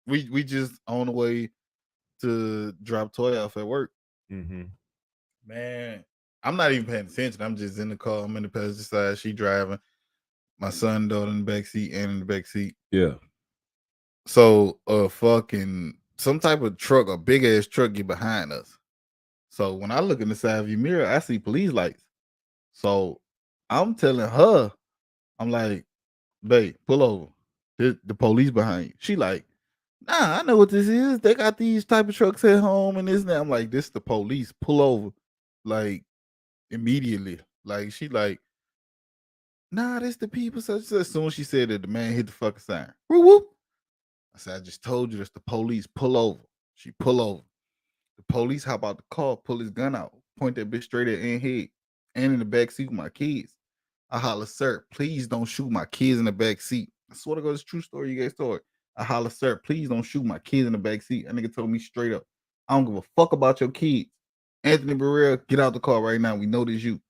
we just on the way to drop Toy off at work. Man, I'm not even paying attention. I'm just in the car. I'm in the passenger side. She driving. My son, daughter in the back seat and in the back seat. Yeah. So fucking some type of truck, a big ass truck, get behind us. So when I look in the side view mirror, I see police lights. So I'm telling her, I'm like, babe, pull over. The police behind you. She like, nah, I know what this is. They got these type of trucks at home and this and that. I'm like, this the police. Pull over. Like, immediately. Like, she like, nah, this the people. So as soon as she said that, the man hit the fucking sign. Whoop, whoop. I said, I just told you that's the police. Pull over. She pull over. The police hop out the car, pull his gun out, point that bitch straight at Ant's head, and in the back seat with my kids. I holler, sir, please don't shoot my kids in the back seat. I swear to God, it's a true story. You guys saw it. I holler, sir, please don't shoot my kids in the back seat. That nigga told me straight up, I don't give a fuck about your kids. Anthony Barrera, get out the car right now. We know this you.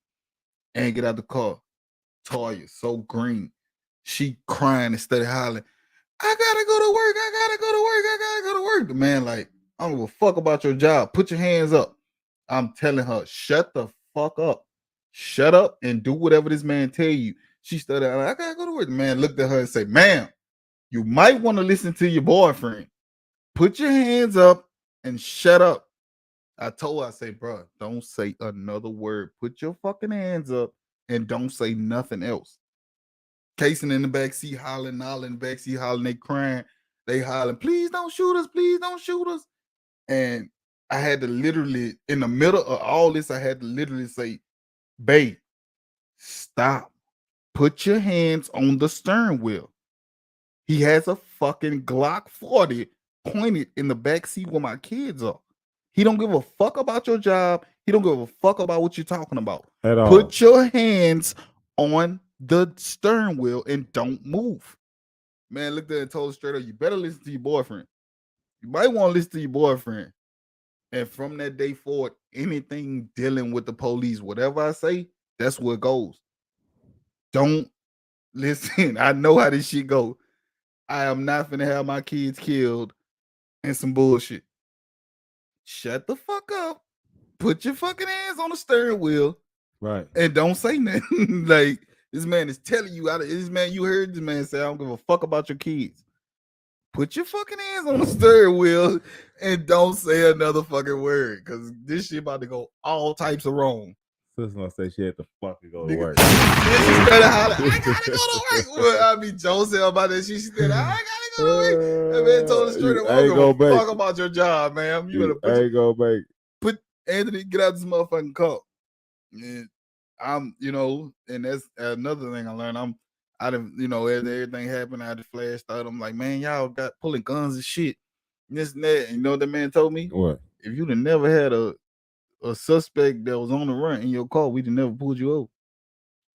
And get out the car. Toya, so green. She crying instead of hollering, I gotta go to work. I gotta go to work. I gotta go to work. The man like, I don't give a fuck about your job. Put your hands up. I'm telling her, shut the fuck up. Shut up and do whatever this man tell you. She started, I gotta go to work. The man looked at her and said, ma'am, you might want to listen to your boyfriend. Put your hands up and shut up. I told her, I say, bro, don't say another word. Put your fucking hands up and don't say nothing else. Casing in the back seat, hollering, all in the back seat, hollering, they crying, they hollering, please don't shoot us, please don't shoot us. And I had to literally, in the middle of all this, I had to literally say, babe, stop. Put your hands on the steering wheel. He has a fucking Glock 40 pointed in the back seat where my kids are. He don't give a fuck about your job. He don't give a fuck about what you're talking about. At all. Put your hands on the steering wheel and don't move. Man looked at her and told her straight up, you better listen to your boyfriend. You might want to listen to your boyfriend. And from that day forward, anything dealing with the police, whatever I say, that's where it goes. Don't listen. I know how this shit go. I am not finna have my kids killed and some bullshit. Shut the fuck up. Put your fucking hands on the steering wheel. Right. And don't say nothing. Like, this man is telling you you heard this man say, I don't give a fuck about your kids. Put your fucking hands on the steering wheel and don't say another fucking word. Cause this shit about to go all types of wrong. Sister gonna say she had to fucking go to work. I gotta go to work. Well, I mean, Joe said about that. She said, I gotta go to work. That man told her straight up, I don't give a fuck about your job, ma'am. You better put Anthony, get out this motherfucking car. And I'm, and that's another thing I learned. I didn't, everything happened. I just flashed out. I'm like, man, y'all got pulling guns and shit. This and that. And you know what the man told me? What? If you'd have never had a suspect that was on the run in your car, we'd have never pulled you over.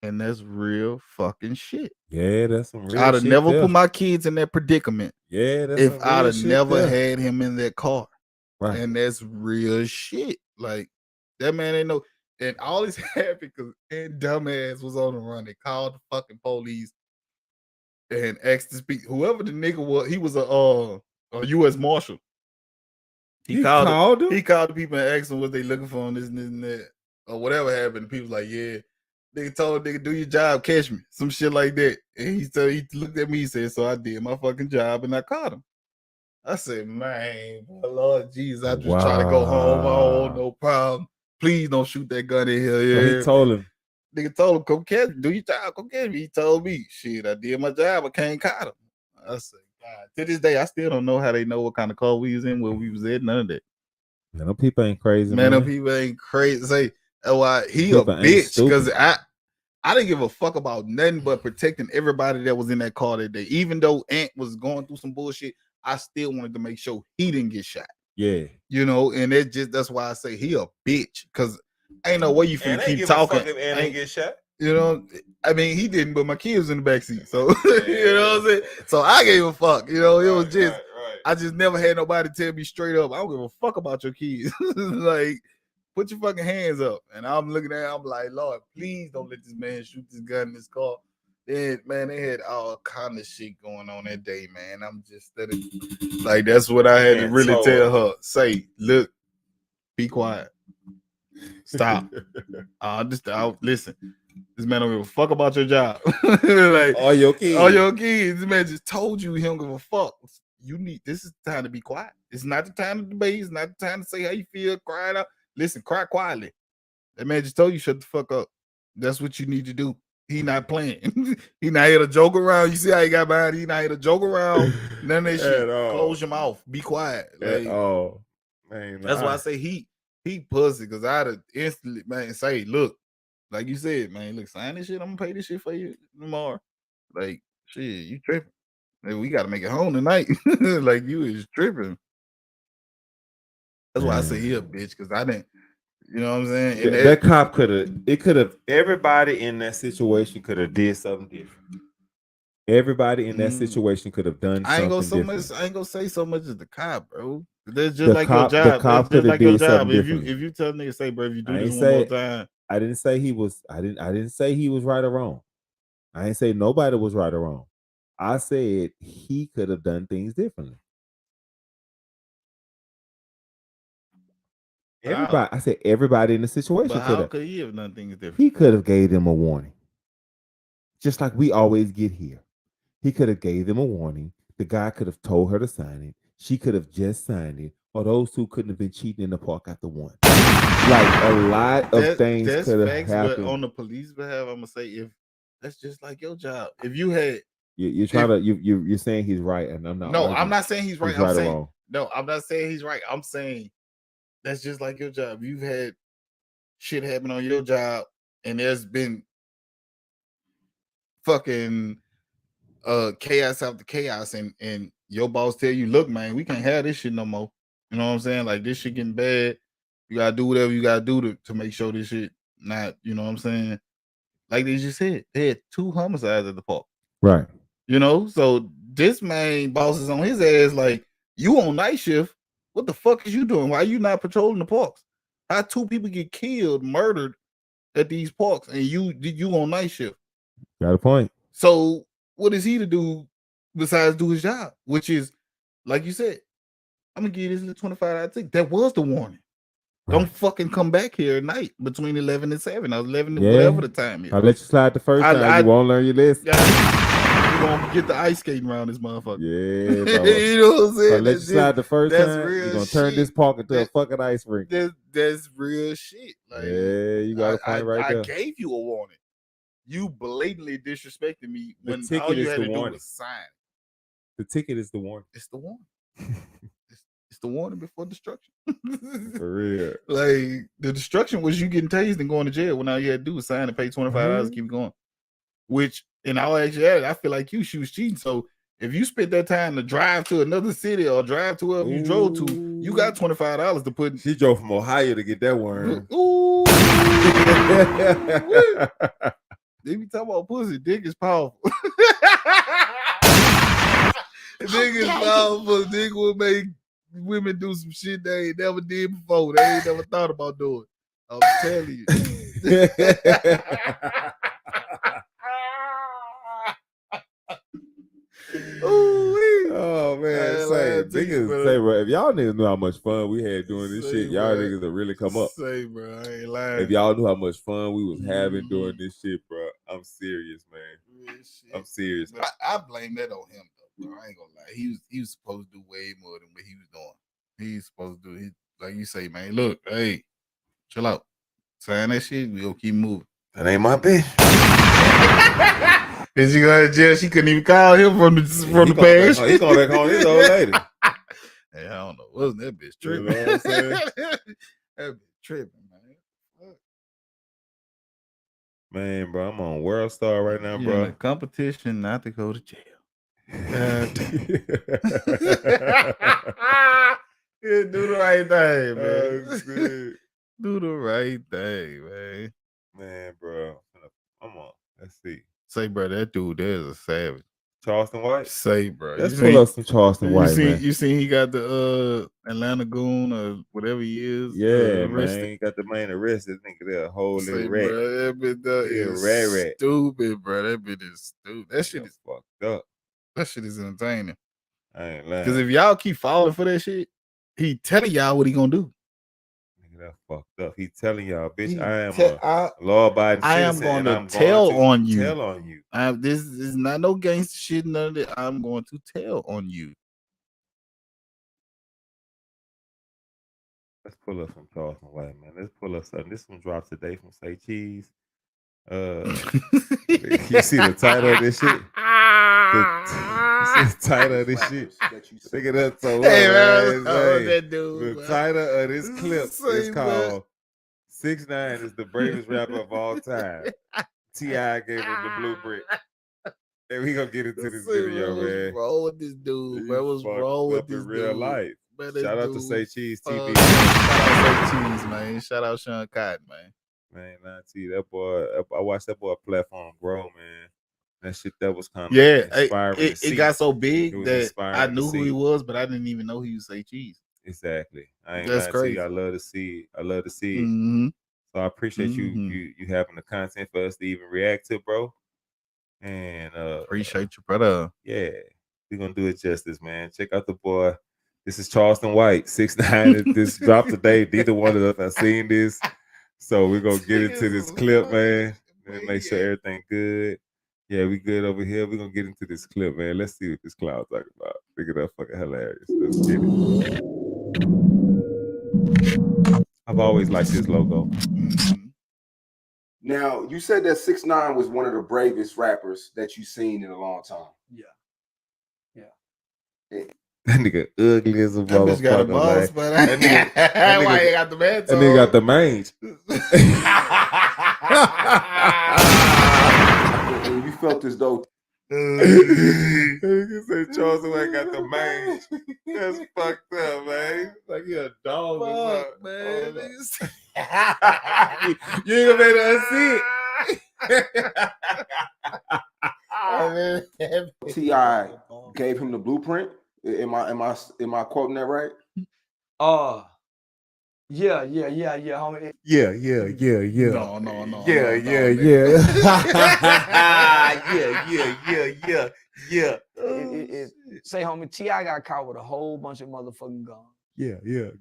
And that's real fucking shit. Yeah, that's some real shit. I'd have never put my kids in that predicament. Yeah, that's if I'd have never had him in that car. Right. And that's real shit. Like, that man ain't no. And all this happened because dumbass was on the run. They called the fucking police and asked to speak. Whoever the nigga was, he was a U.S. Marshal. He called him? He called the people and asked them what they looking for on this and that. Or whatever happened. The people like, yeah. Nigga told nigga, do your job, catch me. Some shit like that. And he looked at me, he said, so I did my fucking job and I caught him. I said, man, Lord Jesus, I just try to go home. Oh, no problem. Please don't shoot that gun in here. Yeah. So he told him. Nigga told him, come catch me. Do your job, come catch me. He told me, shit, I did my job. I can't caught him. I said, God. To this day, I still don't know how they know what kind of car we was in, where we was at, none of that. Man, them people ain't crazy, man. Them people ain't crazy. Say, he a bitch. Because I didn't give a fuck about nothing but protecting everybody that was in that car that day. Even though Ant was going through some bullshit, I still wanted to make sure he didn't get shot. Yeah. And that's why I say he a bitch. Because ain't no way you finna keep talking. And ain't get shot. I mean, he didn't, but my kids was in the backseat. So, you know what I'm saying? So I gave a fuck. It was just, I just never had nobody tell me straight up, I don't give a fuck about your kids. Like, put your fucking hands up. And I'm looking at him, I'm like, Lord, please don't let this man shoot this gun in this car. Then, man, they had all kind of shit going on that day, man. I'm just like, that's what I had to really tell her. Say, look, be quiet. Stop. Listen. This man don't give a fuck about your job. Like, all your kids. This man just told you he don't give a fuck. This is the time to be quiet. It's not the time to debate. It's not the time to say how you feel, cry it out. Listen, cry quietly. That man just told you shut the fuck up. That's what you need to do. He not playing. He not here to joke around. You see how he got behind? He not here to joke around. None of that shit. Close your mouth. Be quiet. Like, man. That's why I say he pussy, because I'd have instantly, man, say, look, like you said, man, look, sign this shit. I'm gonna pay this shit for you tomorrow. Like, shit, you tripping. Man, we gotta make it home tonight. Like, you is tripping. That's why I say he a bitch, because I didn't, you know what I'm saying? And that cop could have, everybody in that situation could have did something different. Everybody in that situation could have done something different. I ain't gonna say so much as the cop, bro. That's just like your job. The cop could have did something different. If you tell niggas, say, bro, if you do this one more time. I didn't say he was right or wrong. I didn't say nobody was right or wrong. I said he could have done things differently. Everybody, I said everybody in the situation could he have done things different? He could have gave them a warning. Just like we always get here. He could have gave them a warning. The guy could have told her to sign it. She could have just signed it. Or those two couldn't have been cheating in the park after one. Like, a lot of things could have happened. But on the police behalf, I'm gonna say, if that's just like your job. If you had, you're saying he's right, and I'm not. No, I'm not saying he's right. I'm saying wrong. No, I'm not saying he's right. I'm saying that's just like your job. You've had shit happen on your job, and there's been fucking chaos after chaos, and your boss tell you, look, man, we can't have this shit no more. You know what I'm saying? Like, this shit getting bad. You gotta do whatever you gotta do to make sure this shit not, you know what I'm saying? Like they just said, they had 2 homicides at the park. Right. So this man boss is on his ass like, You on night shift. What the fuck is you doing? Why are you not patrolling the parks? How 2 people get killed, murdered at these parks, and you on night shift? Got a point. So what is he to do besides do his job? Which is, like you said, I'm gonna give you this $25 ticket. That was the warning. Don't fucking come back here at night between 11 and 7 or 11 to whatever the time is. I let you slide the first time. You won't learn your lesson. You gonna get the ice skating around this motherfucker. Yeah, bro. You know what I'm saying? I let you slide the first that's time. real You're gonna shit. turn this park into a fucking ice rink. That's real shit. Like, yeah, you got a point right there. I gave you a warning. You blatantly disrespected me when ticket all you is had the to do warning. was sign. The ticket is the warning. It's the warning. It's the warning before destruction. For real. Like, the destruction was you getting tased and going to jail when all you had to do was sign and pay $25 and keep going. Which, in all actuality, I feel like she was cheating. So if you spent that time to drive to another city or drive to wherever you drove to, you got $25 to put. She drove from Ohio to get that worm. Ooh. They be talking about pussy. Dick is powerful. Dick is powerful. Dick will make women do some shit they ain't never did before. They ain't never thought about doing. I'm telling you. Oh man, say, bro, if y'all niggas knew how much fun we had doing this shit, y'all niggas would really come up. Say, bro, I ain't lying. If y'all knew how much fun we was having doing this shit, bro, I'm serious, man. I'm serious. I blame that on him though. Bro. I ain't gonna lie. He was supposed to do way more than what he was doing. He's supposed to do like you say, man. Look, hey, chill out. Sign that shit. We gonna keep moving. That ain't my bitch. Is she going to jail? She couldn't even call him from the past. He's going back home. His old lady. Hey, I don't know. Wasn't that bitch tripping? You know what I'm saying? That bitch tripping, man. Man, bro, I'm on World Star right now, bro. In a competition not to go to jail. Yeah, do the right thing, man. Do the right thing, man. Man, bro. I'm on. Let's see. Say, bro, that dude there is a savage. Charleston White? Say, bro. Let's pull up some Charleston White, man. You seen he got the Atlanta goon or whatever he is? Yeah, man. He got the man arrested. Nigga, they're a whole little rat. Bro, that bitch is rat. Stupid, bro. That bitch is stupid. That shit is fucked up. That shit is entertaining. I ain't lying. Because if y'all keep falling for that shit, he telling y'all what he gonna do. That fucked up. He telling y'all, bitch, I am a law-abiding citizen. I am going to tell on you. Tell on you. This is not no gangster shit. None of that. I'm going to tell on you. Let's pull up some Charleston White, man. Let's pull up something. This one drops today from Say Cheese. You see the title of this shit? The title of this shit. Look at that. So the title of this clip is called 6ix9ine is the bravest rapper of all time. T.I. gave him the blue brick. And we gonna get into this video, man. What's wrong with this dude, man? What's wrong with this real life? Man, shout out to Say Cheese TV. Shout out Say Cheese, man. Shout out Sean Cotton, man. Man, I see that boy. I watched that boy platform grow, man. That shit that was kind of inspiring. It got so big that I knew who he was, but I didn't even know he was Say Cheese. Exactly. That's crazy. I love to see it. Mm-hmm. So I appreciate you having the content for us to even react to, bro. And appreciate you, brother. Yeah, we're gonna do it justice, man. Check out the boy. This is Charleston White, 6ix9ine. This dropped today. Neither one of us have seen this. So we're gonna get into this clip, man, and make sure everything good. Yeah, we good over here. We're gonna get into this clip, man. Let's see what this clown talking about. Look at that, fucking hilarious. Let's get it. I've always liked this logo. Now, you said that 6ix9ine was one of the bravest rappers that you've seen in a long time. Yeah. That nigga ugly as a motherfucker. That bitch got a boss, but why you got the man? That nigga got the mange. You felt as though you say Charleston White got the mange. That's fucked up, man. Like he a dog or something, man. You ain't gonna be able to unsee it. T.I. gave him the blueprint. Am I quoting that right? Yeah, homie. Yeah. No. Yeah. Say, homie, T.I. got caught with a whole bunch of motherfucking guns. Yeah,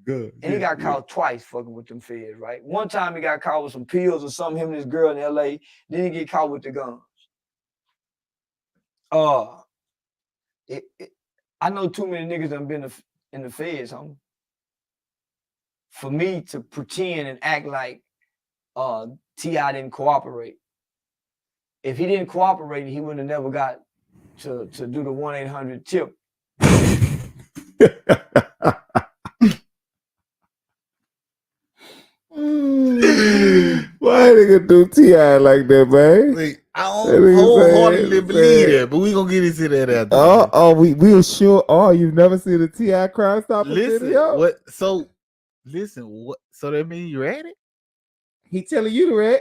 good. And he got caught twice fucking with them feds, right? One time he got caught with some pills or something, him and his girl in L.A. Then he get caught with the guns. I know too many niggas done been in the feds, homie, for me to pretend and act like T.I. didn't cooperate. If he didn't cooperate, he wouldn't have never got to do the 1-800-TIP. Why nigga do T.I. like that, man? Wait, I don't wholeheartedly believe that, but we gonna get into that after. We are sure. Oh, you've never seen a T.I. Crime Stopper video? What? So that means you read it? He telling you to read.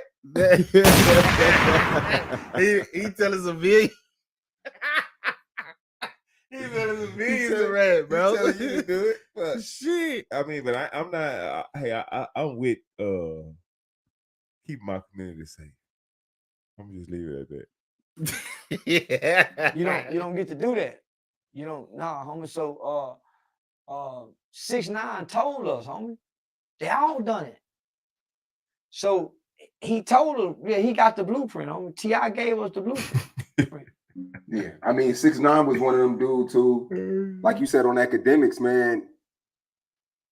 he telling us a million. He telling us a million to read, bro. He telling you to do it. But shit. I mean, but I'm not. I'm with keep my community safe. I'm just leave it at that. Yeah. You don't get to do that. You don't, nah, homie. So 6ix9ine told us, homie. They all done it. So he told us, yeah, he got the blueprint, homie. T.I. gave us the blueprint. Yeah, I mean, 6ix9ine was one of them dudes who, like you said, on academics, man,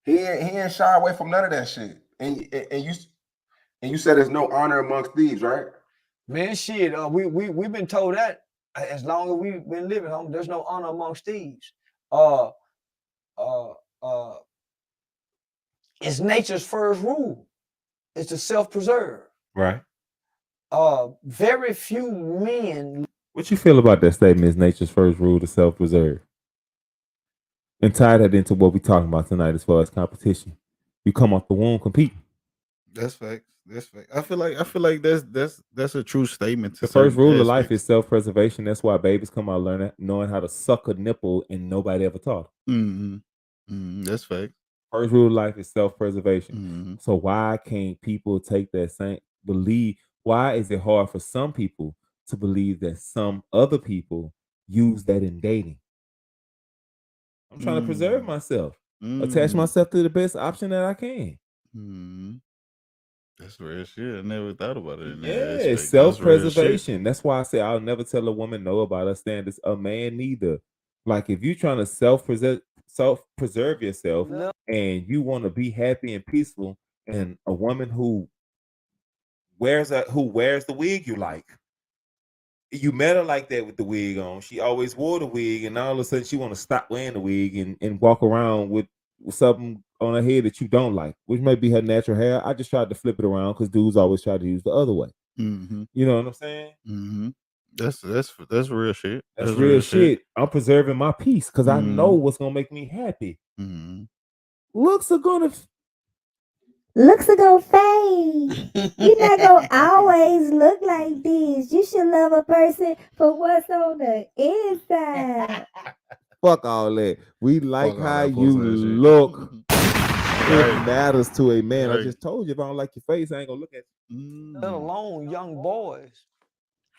he ain't shy away from none of that shit. And you said there's no honor amongst thieves, right? Man, shit, we've been told that as long as we've been living, homie. There's no honor amongst thieves. It's nature's first rule. It's to self-preserve. Right. Very few men. What you feel about that statement? Is nature's first rule to self-preserve? And tie that into what we're talking about tonight as far as competition. You come off the womb competing. That's facts. That's fact. I feel like that's a true statement. The first rule of life is self-preservation. That's why babies come out learning, knowing how to suck a nipple, and nobody ever taught them. That's fact. First rule of life is self-preservation. So why can't people take that same believe? Why is it hard for some people to believe that some other people use that in dating? I'm trying to preserve myself, attach myself to the best option that I can. That's real shit. I never thought about it. Yeah, self-preservation. That's why I say I'll never tell a woman no about her standards. A man neither. Like if you're trying to self-preserve yourself and you want to be happy and peaceful, and a woman who wears the wig you like. You met her like that with the wig on. She always wore the wig, and all of a sudden she want to stop wearing the wig and walk around with something on her head that you don't like, which may be her natural hair. I just tried to flip it around because dudes always try to use the other way. You know what I'm saying? That's real shit. That's real shit. I'm preserving my peace because I know what's gonna make me happy. Looks are gonna fade. You're not gonna always look like this. You should love a person for what's on the inside. Fuck all that. We like how you look. It matters to a man. I just told you, if I don't like your face, I ain't gonna look at you. Let alone young boys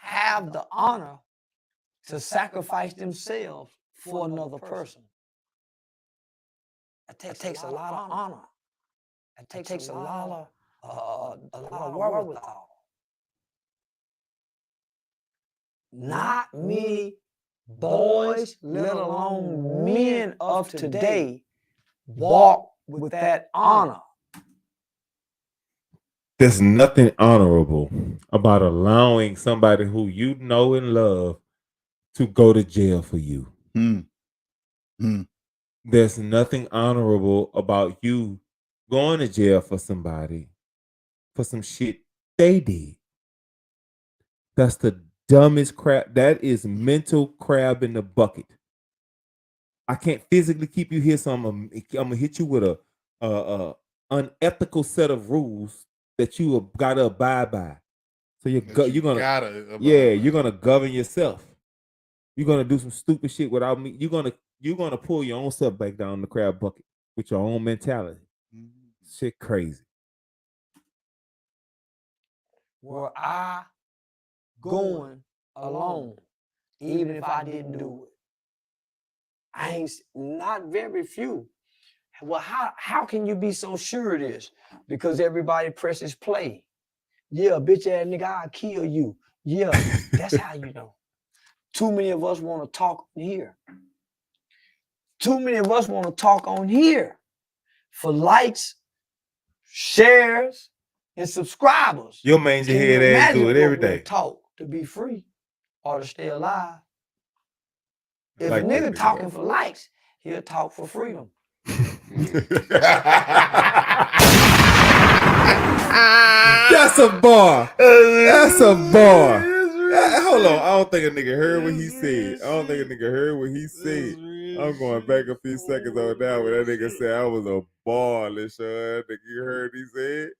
have the honor to sacrifice themselves for another person. It takes a lot of honor. It takes a lot of wherewithal. Not many boys, let alone men of today, walk with that honor. There's nothing honorable about allowing somebody who you know and love to go to jail for you. There's nothing honorable about you going to jail for somebody for some shit they did. That's the dumbest crap. That is mental crab in the bucket. I can't physically keep you here, so I'm gonna hit you with a unethical set of rules that you gotta abide by. So you're gonna govern yourself. You're gonna do some stupid shit without me. You're gonna you're gonna pull your own stuff back down the crab bucket with your own mentality. Shit crazy. Were I going alone, even if I didn't do it? I ain't not very few. Well, how can you be so sure of this? Because everybody presses play. Yeah, bitch ass nigga, I'll kill you. Yeah, that's how you know. Too many of us want to talk on here. Too many of us want to talk on here for likes, shares, and subscribers. Your man's your head ass do it every day. Talk to be free or to stay alive. If Like a nigga that, talking for likes, he'll talk for freedom. That's a bar. That's a bar. Hold on. I don't think a nigga heard what he said. I'm going back a few seconds on that when that nigga said I was a bar. Listen, nigga, you heard what he said?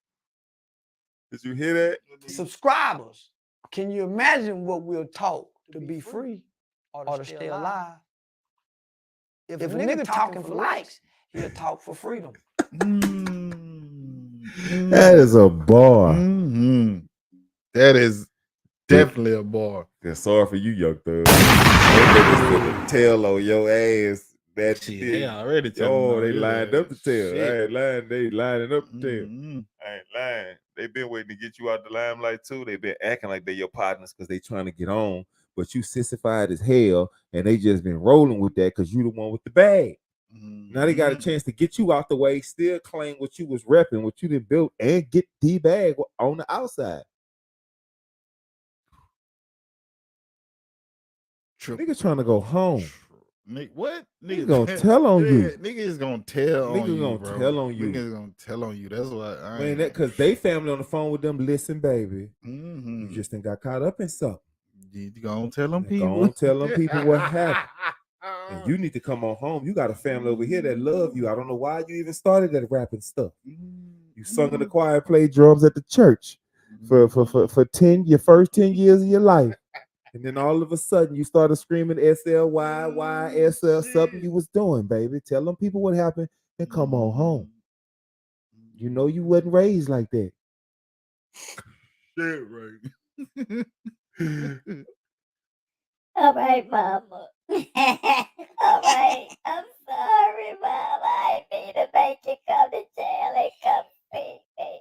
Did you hear that? Subscribers, can you imagine what we'll talk to be free or to stay alive? If a nigga talking for likes, he'll talk for freedom. That is a bar. That is definitely a bar. Yeah, sorry for you, young thug. They niggas tail on your ass. That Shit, shit. they already telling Oh, on they your lined up to ass. tell. Shit. I ain't lying. They lining up to tell. I ain't lying. They been waiting to get you out the limelight too. They been acting like they your partners because they trying to get on. But you sissified as hell, and they just been rolling with that because you the one with the bag. Now they got a chance to get you out the way, still claim what you was repping, what you did built, and get the bag on the outside. Nigga trying to go home. What? Nigga gonna tell on you. Niggas gonna tell on you. Niggas gonna Bro. tell on you. Niggas gonna tell on you. That's why I Man, ain't. that because they family on the phone with them. Listen, baby, you just ain't got caught up in something. You gonna tell them people. Gonna tell them people what happened. And you need to come on home. You got a family over here that love you. I don't know why you even started that rapping stuff. You sung in the choir, played drums at the church for your first 10 years of your life. And then all of a sudden you started screaming SLY, SL, something you was doing, baby. Tell them people what happened and come on home. You know you wasn't raised like that. Shit, right. All right, mama. All right. I'm sorry, mama. I need to make you come to jail and come see me.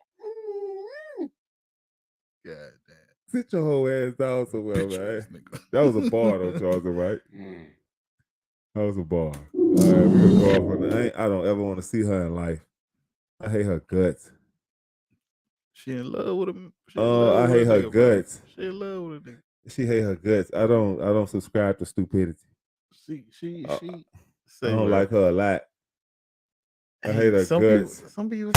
God damn. Sit your whole ass down somewhere, man. That was a bar, though, Charles, right? That was a bar. All right, we're gonna go off on that. I don't ever want to see her in life. I hate her guts. She in love with him. I hate her guts. She in love with a nigga. She hate her guts. I don't subscribe to stupidity. She I don't like her a lot. I hate her some guts. People, some people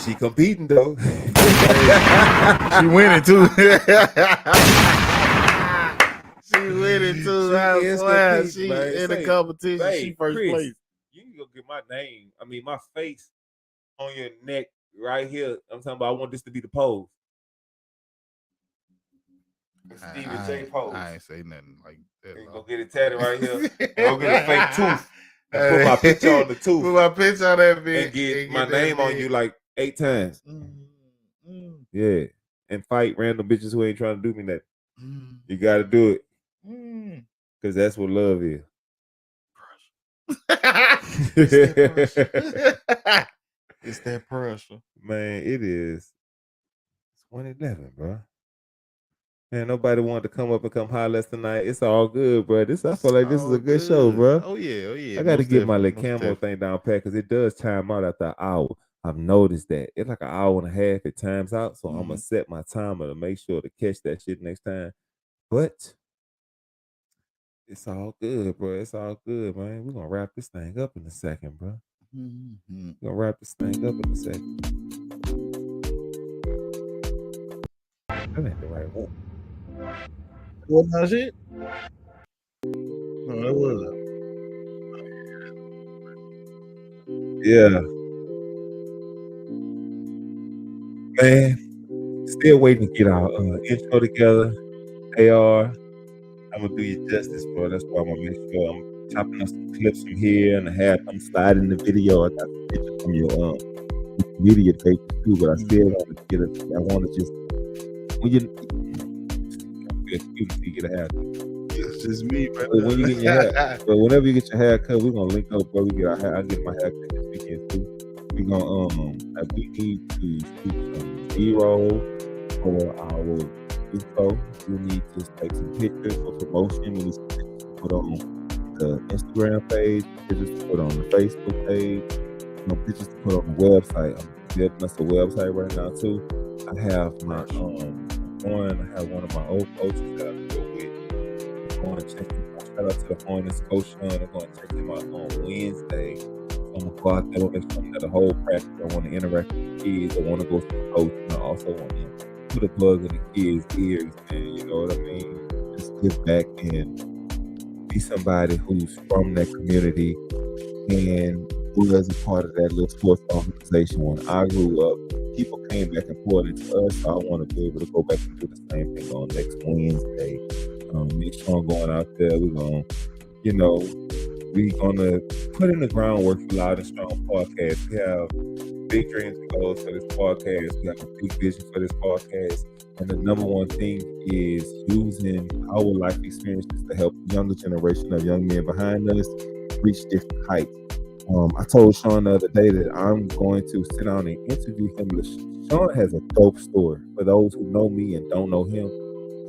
She competing though. she winning too. She winning too. I swear. She in the competition. Babe, She first Chris, place. You can go get my name. I mean, my face on your neck right here. I'm talking about. I want this to be the pose. Stephen J. pose. I ain't say nothing like that. Go get it tatted right here. Go get a fake tooth. And put my picture on the tooth. Put my picture on that bitch. And get my name on you like 8 times. Yeah. And fight random bitches who ain't trying to do me nothing. You got to do it. Because that's what love is. It's that pressure. Man, it is. It's 1:11, bro. Man, nobody wanted to come up and come holler us tonight. It's all good, bro. I feel like this is a good show, bro. Oh yeah. I got to Most get my definitely, little most camo thing down pat because it does time out after an hour. I've noticed that. It's like an hour and a half. It times out. So I'm going to set my timer to make sure to catch that shit next time. But it's all good, bro. It's all good, man. We're going to wrap this thing up in a second, bro. We're going to wrap this thing up in a second. That ain't the right one. What that shit? No, that wasn't. Yeah. Man, still waiting to get our intro together. AR, I'm going to do you justice, bro. That's why I'm going to make sure I'm chopping up some clips from here and I have them slide in the video. I got some pictures from your media page too, but I still want to get it. I want to just when you get a haircut. It's just me, man. But when you get your hair, but whenever you get your hair cut, we're gonna link up where we get our hair. I get my hair cut this weekend too. We gonna we need to shoot some B-roll for our info. We need to take some pictures for promotion. We need some pictures to put on the Instagram page, pictures to put on the Facebook page, pictures to put on the website. I'm building us a website right now too. I have my one of my old coaches that I go with. I'm going to check him out. Shout out to the Hornets coach Sean. I'm going to check him out on Wednesday. So I'm gonna go out there with him at the whole practice. I want to interact with the kids. I want to go to the coach, and I also want to put a plug in the kids' ears, man. You know what I mean? Just give back and be somebody who's from that community and who was a part of that little sports organization. When I grew up, people came back and poured into us. So I want to be able to go back and do the same thing on next Wednesday. Make sure I'm going out there. We're gonna put in the groundwork for Loud and Strong podcast. We have big dreams and goals for this podcast. We have a big vision for this podcast. And the number one thing is using our life experiences to help the younger generation of young men behind us reach different heights. I told Sean the other day that I'm going to sit down and interview him. Sean has a dope story. For those who know me and don't know him,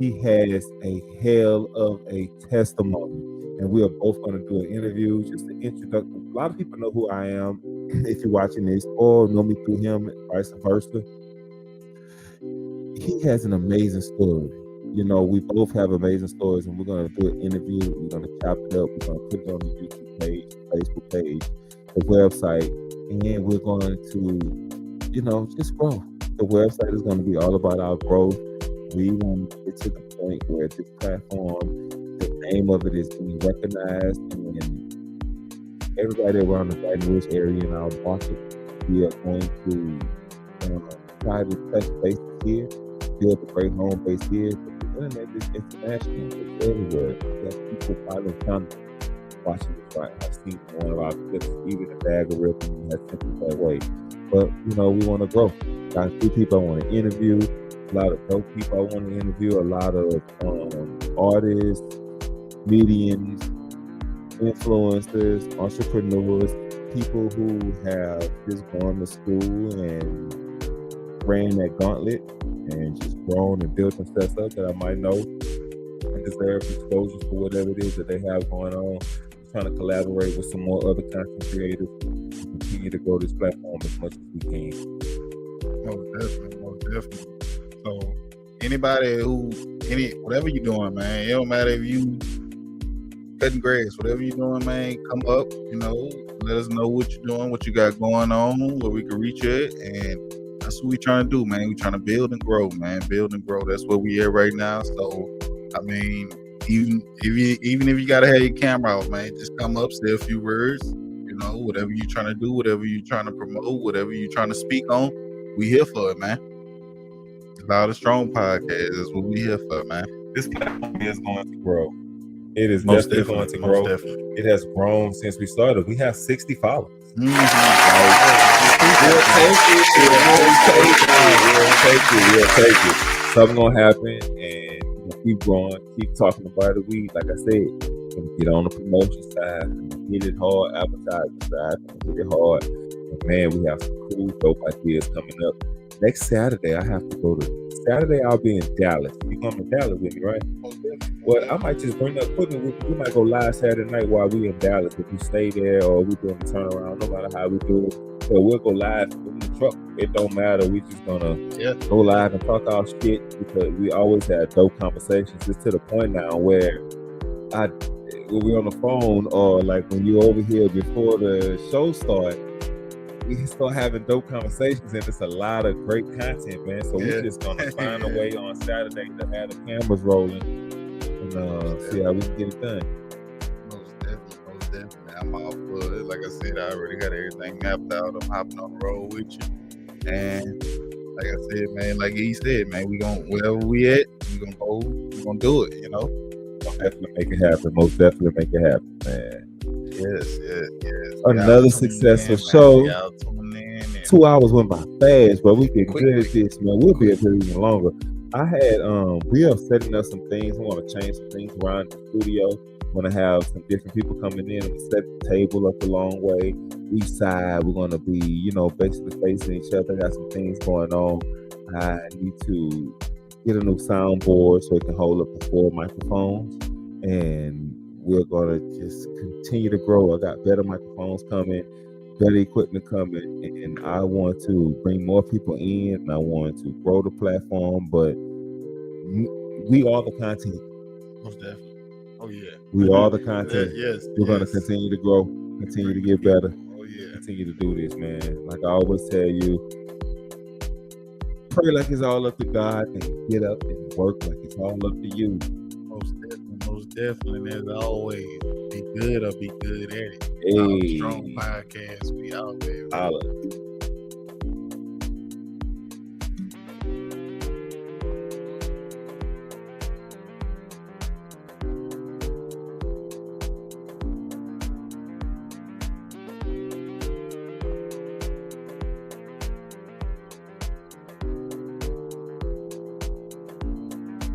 he has a hell of a testimony. And we are both going to do an interview, just an introduction. A lot of people know who I am if you're watching this, or know me through him, and vice versa. He has an amazing story. You know, we both have amazing stories, and we're going to do an interview. We're going to chop it up. We're going to put it on the YouTube page, Facebook page, the website, and we're going to, just grow. The website is going to be all about our growth. We want to get to the point where this platform, the name of it is being recognized, and everybody around the Baton Rouge area in our market, we are going to try to touch bases here, build a great home base here. But we're going to make this international. It's everywhere. We have people probably watching this right. I've seen one of our clips, even the bag of rhythm has something that way. But we want to grow. Got a few people I want to interview. A lot of dope people I want to interview. A lot of artists, comedians, influencers, entrepreneurs, people who have just gone to school and ran that gauntlet and just grown and built themselves up that I might know and deserve exposure for whatever it is that they have going on. I'm trying to collaborate with some more other content creators and continue to grow this platform as much as we can. Most definitely. So whatever you're doing, man, it don't matter if you cutting grass, whatever you're doing, man, come up, let us know what you're doing, what you got going on, where we can reach you at, and that's what we trying to do, man. We trying to build and grow, man. Build and grow. That's where we at right now. So, I mean, even if you gotta have your camera off, man, just come up, say a few words, whatever you're trying to do, whatever you're trying to promote, whatever you're trying to speak on, we here for it, man. Loud and Strong podcast is what we here for, man. This platform is going to grow. It is definitely going to grow. It has grown since we started. We have 60 followers. We'll take it. Something's gonna happen, and we'll keep growing, keep talking about it. We, like I said, gonna get on the promotion side, hit it hard, advertising side, hit it hard. And man, we have some cool, dope ideas coming up. Next Saturday, I'll be in Dallas. You come to Dallas with me, right? Well, I might just bring up equipment. We might go live Saturday night while we in Dallas. If we stay there or we doing the turnaround, no matter how we do it. So we'll go live in the truck. It don't matter. We just gonna go live and talk our shit because we always had dope conversations. It's to the point now where when we're on the phone or like when you're over here before the show starts, we start having dope conversations, and it's a lot of great content, man. So we're just gonna find a way on Saturday to have the cameras rolling and see how we can get it done. Most definitely. I'm all for it. Like I said, I already got everything mapped out. I'm hopping on the road with you, and like I said, man, like he said, man, we gonna wherever we at, we gonna go, we gonna do it. Definitely make it happen. Most definitely make it happen, man. Yes. Another successful show. 2 hours went by fast, but we get good at this, man. We'll be up here even longer. I had we are setting up some things. We want to change some things around the studio. Want to have some different people coming in and set the table up a long way. Each side, we're gonna be, basically facing each other. Got some things going on. I need to get a new soundboard so it can hold up to 4 microphones, and we're gonna just continue to grow. I got better microphones coming, better equipment coming, and I want to bring more people in, and I want to grow the platform, but we are the content. Most definitely. Oh yeah. We are the content. Yes. We're gonna continue to grow, continue to get better. Oh yeah. Continue to do this, man. Like I always tell you, pray like it's all up to God, and get up and work like it's all up to you. Most definitely. And as always, be good or be good at it. Hey. Strong podcast. We out there. Holla.